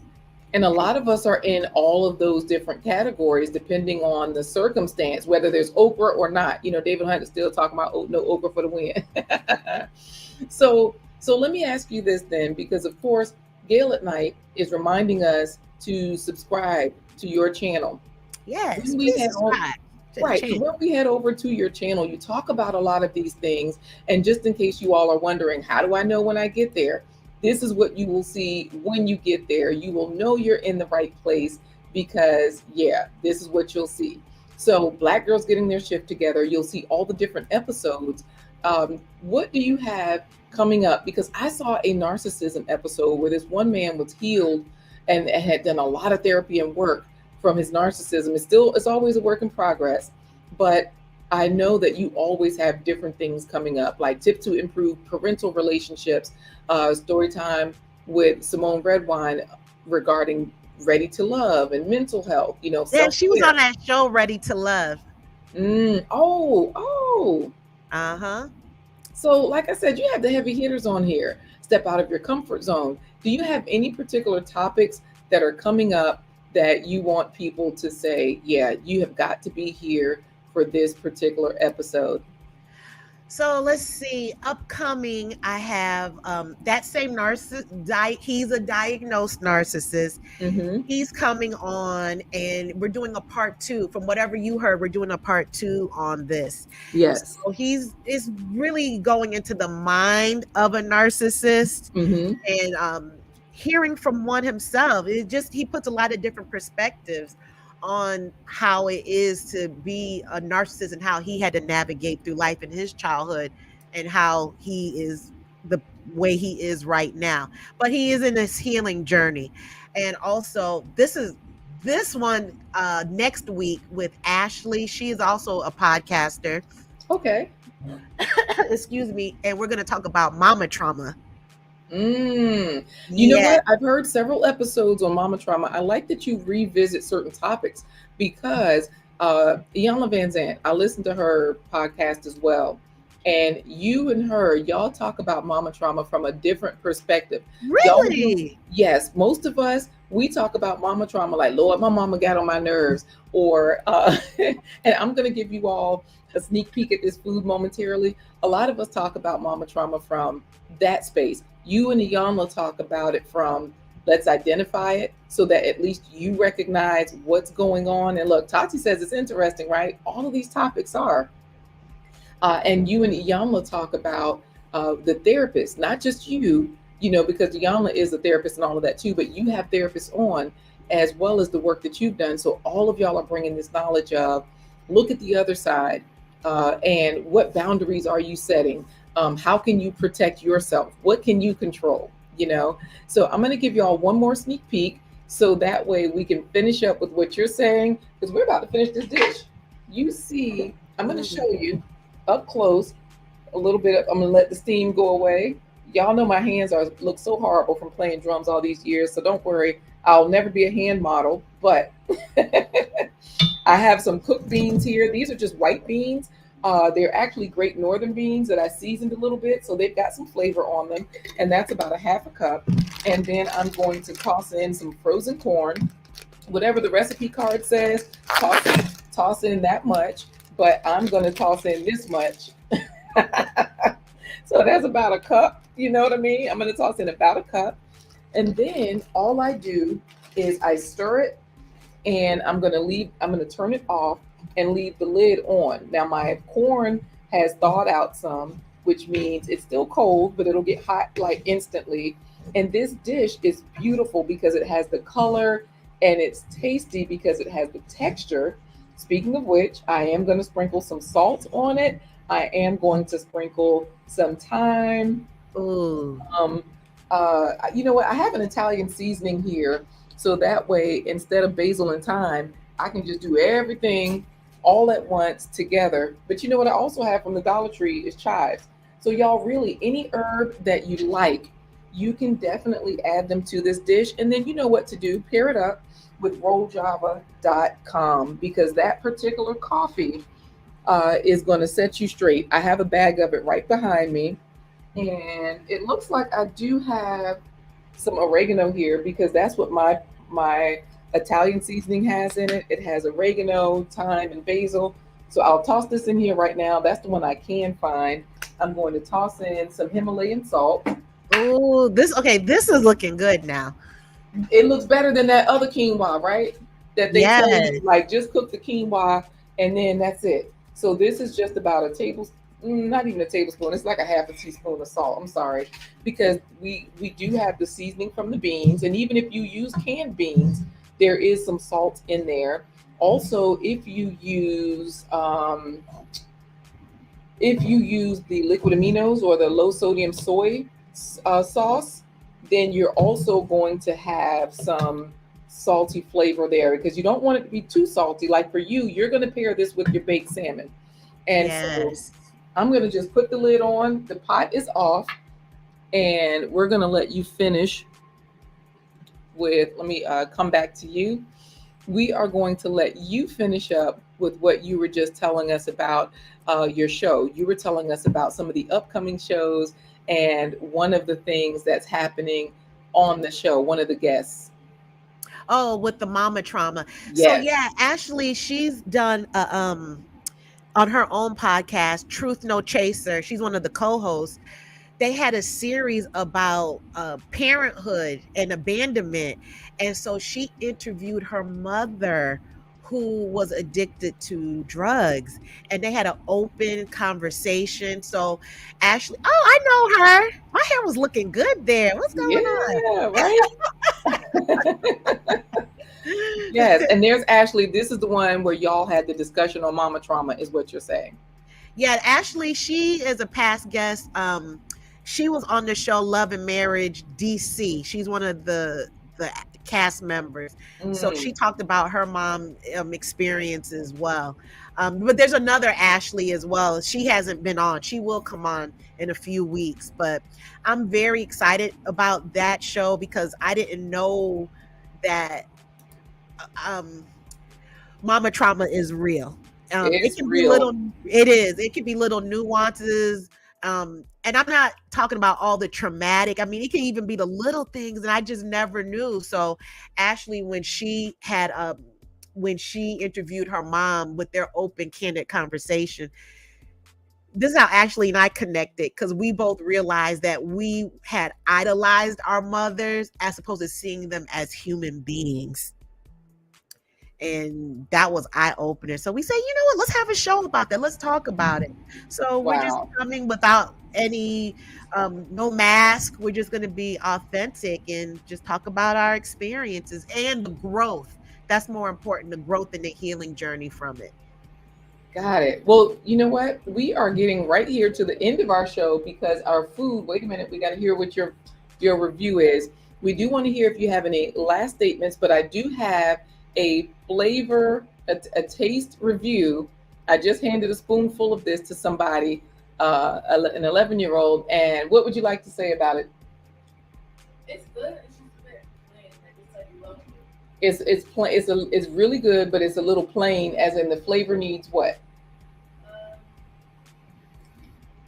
And a lot of us are in all of those different categories depending on the circumstance, whether there's okra or not. David Hunt is still talking about no okra for the win. So let me ask you this then, because of course, Gail at Night is reminding us to subscribe to your channel. Yes, When we please head on, subscribe to the right. So channel. when we head over to your channel, you talk about a lot of these things. And just in case you all are wondering, how do I know when I get there? This is what you will see when you get there. You will know you're in the right place because, yeah, this is what you'll see. So, Black girls getting their shift together. You'll see all the different episodes. What do you have coming up? Because I saw a narcissism episode where this one man was healed and had done a lot of therapy and work from his narcissism. It's always a work in progress, but I know that you always have different things coming up, like tips to improve parental relationships, story time with Simone Redwine regarding ready to love and mental health, Yeah, self she was on care. that show Ready to Love. Oh. Uh-huh. So, like I said, you have the heavy hitters on here. Step out of your comfort zone. Do you have any particular topics that are coming up that you want people to say, yeah, you have got to be here for this particular episode? So let's see. Upcoming, I have that same narcissist. He's a diagnosed narcissist. Mm-hmm. He's coming on, and we're doing a part two. From whatever you heard, we're doing a part two on this. Yes. So he's is really going into the mind of a narcissist, Mm-hmm. and hearing from one himself. It just he puts a lot of different perspectives on how it is to be a narcissist and how he had to navigate through life in his childhood and how he is the way he is right now. But he is in this healing journey. And also this one next week with Ashley. She is also a podcaster. Okay. Excuse me. And we're going to talk about mama trauma. You know Yeah. what? I've heard several episodes on Mama Trauma. I like that you revisit certain topics because Iyanla Van Zant, I listened to her podcast as well. And you and her, y'all talk about mama trauma from a different perspective. Y'all do, Really? yes, most of us, we talk about mama trauma like, Lord, my mama got on my nerves. Or, and I'm going to give you all a sneak peek at this food momentarily. A lot of us talk about mama trauma from that space. You and Iyanla talk about it from let's identify it so that at least you recognize what's going on. And look, Tati says it's interesting, right? All of these topics are. And you and Iyanla talk about the therapist, not just you, because Iyanla is a therapist and all of that too, but you have therapists on as well as the work that you've done. So all of y'all are bringing this knowledge of look at the other side and what boundaries are you setting? How can you protect yourself? What can you control? So I'm going to give y'all one more sneak peek so that way we can finish up with what you're saying because we're about to finish this dish. You see, I'm going to show you up close a little bit. I'm going to let the steam go away. Y'all know my hands look so horrible from playing drums all these years, so don't worry. I'll never be a hand model, but I have some cooked beans here. These are just white beans. They're actually great northern beans that I seasoned a little bit, so they've got some flavor on them, and that's about a half a cup. And then I'm going to toss in some frozen corn, whatever the recipe card says. Toss in that much, but I'm going to toss in this much. So that's about a cup. You know what I mean? I'm going to toss in about a cup, and then all I do is I stir it, and I'm going to turn it off and leave the lid on. Now my corn has thawed out some, which means it's still cold, but it'll get hot like instantly. And this dish is beautiful because it has the color and it's tasty because it has the texture. Speaking of which, I am going to sprinkle some salt on it. I am going to sprinkle some thyme. Ooh. You know what? I have an Italian seasoning here. So that way, instead of basil and thyme, I can just do everything all at once together. But you know what I also have from the Dollar Tree is chives. So y'all really any herb that you like, you can definitely add them to this dish. And then you know what to do. Pair it up with rolljava.com because that particular coffee is going to set you straight. I have a bag of it right behind me. And it looks like I do have some oregano here because that's what my Italian seasoning has in it. It has oregano, thyme, and basil. So I'll toss this in here right now. That's the one I can find. I'm going to toss in some Himalayan salt. Oh, this is looking good now. It looks better than that other quinoa, right? That they tell you Yes. like just cook the quinoa and then that's it. So this is just about a tablespoon, not even a tablespoon. It's like a half a teaspoon of salt. I'm sorry, because we do have the seasoning from the beans, and even if you use canned beans, there is some salt in there. Also, if If you use the liquid aminos or the low sodium soy sauce, then you're also going to have some salty flavor there because you don't want it to be too salty. Like for you, you're going to pair this with your baked salmon. And so Yes. I'm going to just put the lid on. The pot is off, and we're going to let you finish with, let me come back to you. We are going to let you finish up with what you were just telling us about your show. You were telling us about some of the upcoming shows and one of the things that's happening on the show, one of the guests. Oh, with the mama trauma. So Yes. yeah, Ashley, she's done on her own podcast, Truth No Chaser. She's one of the co-hosts. They had a series about parenthood and abandonment. And so she interviewed her mother who was addicted to drugs, and they had an open conversation. So Ashley, oh, I know her. My hair was looking good there. What's going on? Yeah, right? Yes. And there's Ashley. This is the one where y'all had the discussion on mama trauma, is what you're saying. Yeah, Ashley, she is a past guest. She was on the show Love and Marriage DC. She's one of the cast members. So she Mm, talked about her mom experience as well. But there's another Ashley as well. She hasn't been on. She will come on in a few weeks. But I'm very excited about that show because I didn't know that um, mama trauma is real. It it's can be real. little, it is, it can be little nuances. And I'm not talking about all the traumatic. I mean, it can even be the little things that I just never knew. So Ashley, when she interviewed her mom with their open, candid conversation, this is how Ashley and I connected because we both realized that we had idolized our mothers as opposed to seeing them as human beings, and that was eye opener. So we say, you know what, let's have a show about that. Let's talk about it. So we're just Wow. coming without any no mask. We're just going to be authentic and just talk about our experiences and the growth. That's more important, the growth and the healing journey from it. Got it. Well, you know what? We are getting right here to the end of our show because our food, wait a minute, we got to hear what your review is. We do want to hear if you have any last statements, but I do have a flavor, a taste review. I just handed a spoonful of this to somebody, an 11-year-old, and what would you like to say about it? It's good. It's just a bit plain. Like it's like low. It's really good, but it's a little plain, as in the flavor needs what? Um,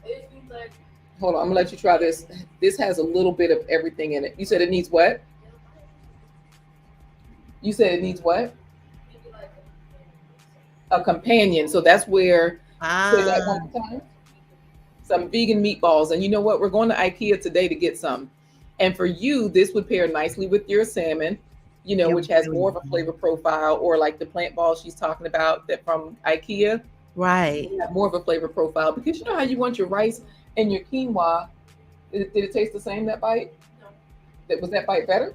it seems like Hold on, I'm gonna let you try this. This has a little bit of everything in it. You said it needs what? You said it needs what? maybe like A companion. So that's where, say that one Ah, more time. Some vegan meatballs. And you know what? We're going to IKEA today to get some. And for you, this would pair nicely with your salmon, it which has really more of a would. flavor profile, or like the plant balls she's talking about that from IKEA, Right. they have more of a flavor profile because you know how you want your rice and your quinoa. Did it taste the same that bite? no. Was that bite better?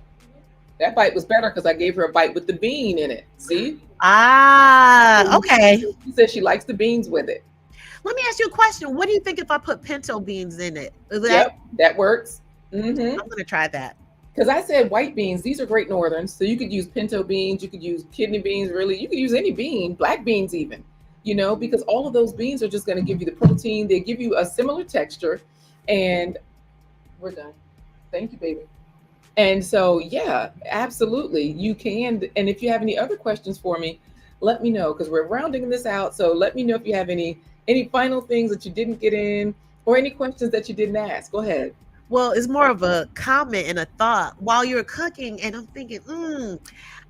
That bite was better because I gave her a bite with the bean in it. See? Ah, okay. She said she likes the beans with it. Let me ask you a question. What do you think if I put pinto beans in it? Is that, Yep, that works. Mm-hmm. I'm going to try that. Because I said white beans, these are great northerns. So you could use pinto beans, you could use kidney beans, really. You could use any bean, black beans even, because all of those beans are just going to give you the protein. They give you a similar texture. And we're done. Thank you, baby. And so, yeah, absolutely. You can. And if you have any other questions for me, let me know because we're rounding this out. So let me know if you have any final things that you didn't get in or any questions that you didn't ask. Go ahead. Well, it's more of a comment and a thought while you're cooking. And I'm thinking,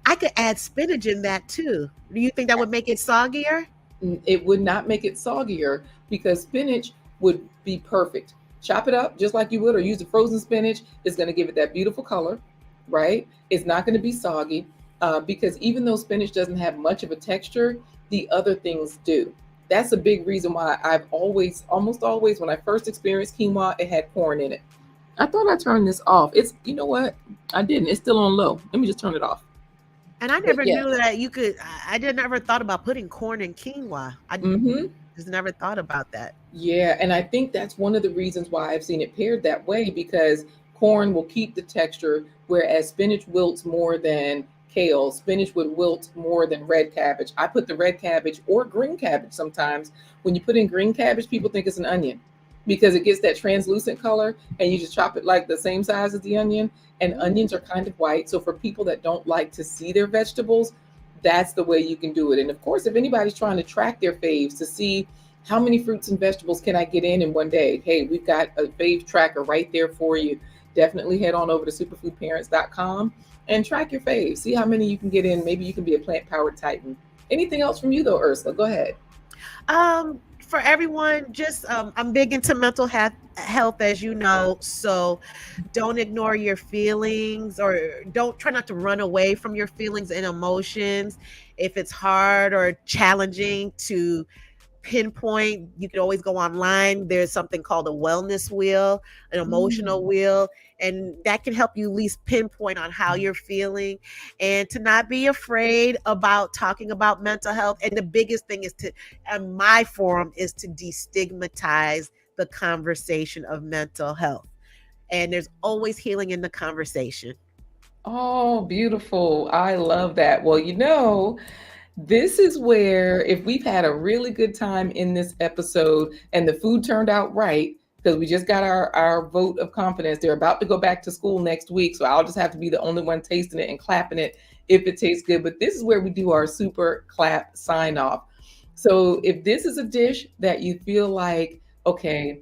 I could add spinach in that too. Do you think that would make it soggier? It would not make it soggier because spinach would be perfect. Chop it up just like you would, or use the frozen spinach. It's going to give it that beautiful color, right? It's not going to be soggy because even though spinach doesn't have much of a texture, the other things do. That's a big reason why I've always, almost always, when I first experienced quinoa, it had corn in it. I thought I turned this off. You know what? I didn't. It's still on low. Let me just turn it off. And I But never knew yes. that you could. I did never thought about putting corn in quinoa. I Mm-hmm. Just never thought about that. Yeah, and I think that's one of the reasons why I've seen it paired that way, because corn will keep the texture, whereas spinach wilts more than kale. Spinach would wilt more than red cabbage. I put the red cabbage or green cabbage sometimes. When you put in green cabbage, people think it's an onion because it gets that translucent color, and you just chop it like the same size as the onion. And onions are kind of white. So for people that don't like to see their vegetables, that's the way you can do it. And of course, if anybody's trying to track their faves to see how many fruits and vegetables can I get in one day, hey, we've got a fave tracker right there for you. Definitely head on over to superfoodparents.com and track your faves. See how many you can get in. Maybe you can be a plant-powered titan. Anything else from you, though, Ursula? Go ahead. For everyone, just I'm big into mental health, as you know. So don't ignore your feelings, or don't try not to run away from your feelings and emotions. If it's hard or challenging to pinpoint, you can always go online. There's something called a wellness wheel, an emotional wheel, and that can help you at least pinpoint on how you're feeling, and to not be afraid about talking about mental health. And the biggest thing is and my forum is to destigmatize the conversation of mental health. And there's always healing in the conversation. Oh, beautiful. I love that. Well, this is where, if we've had a really good time in this episode and the food turned out right, because we just got our vote of confidence, they're about to go back to school next week. So I'll just have to be the only one tasting it and clapping it if it tastes good. But this is where we do our super clap sign off. So if this is a dish that you feel like, okay,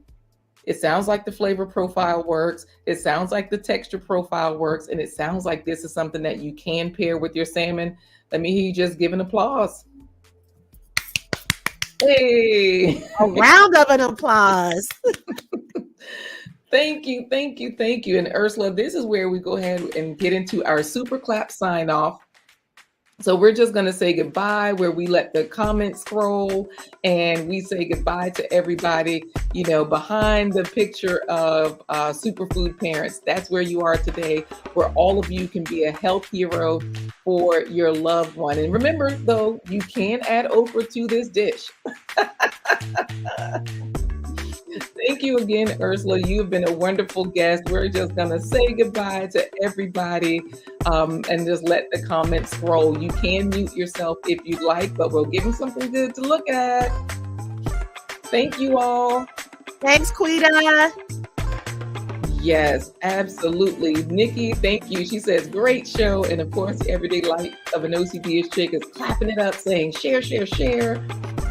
it sounds like the flavor profile works, it sounds like the texture profile works, and it sounds like this is something that you can pair with your salmon, let me hear you just give an applause. Hey! A round of an applause. Thank you, thank you, thank you. And Ursula, this is where we go ahead and get into our super clap sign off. So we're just going to say goodbye, where we let the comments scroll and we say goodbye to everybody, behind the picture of Superfood Parents. That's where you are today, where all of you can be a health hero for your loved one. And remember, though, you can add okra to this dish. Thank you again, Ursula. You've been a wonderful guest. We're just going to say goodbye to everybody and just let the comments scroll. You can mute yourself if you'd like, but we'll give you something good to look at. Thank you all. Thanks, Quita. Yes, absolutely. Nikki, thank you. She says, great show. And of course, the everyday life of an OCD-ish chick is clapping it up, saying, share, share, share.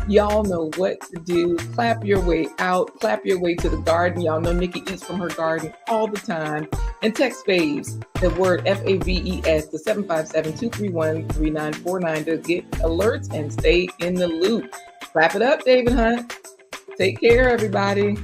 Y'all know what to do. Clap your way out. Clap your way to the garden. Y'all know Nikki eats from her garden all the time. And text FAVES, the word FAVES, to 757-231-3949 to get alerts and stay in the loop. Clap it up, David Hunt. Take care, everybody.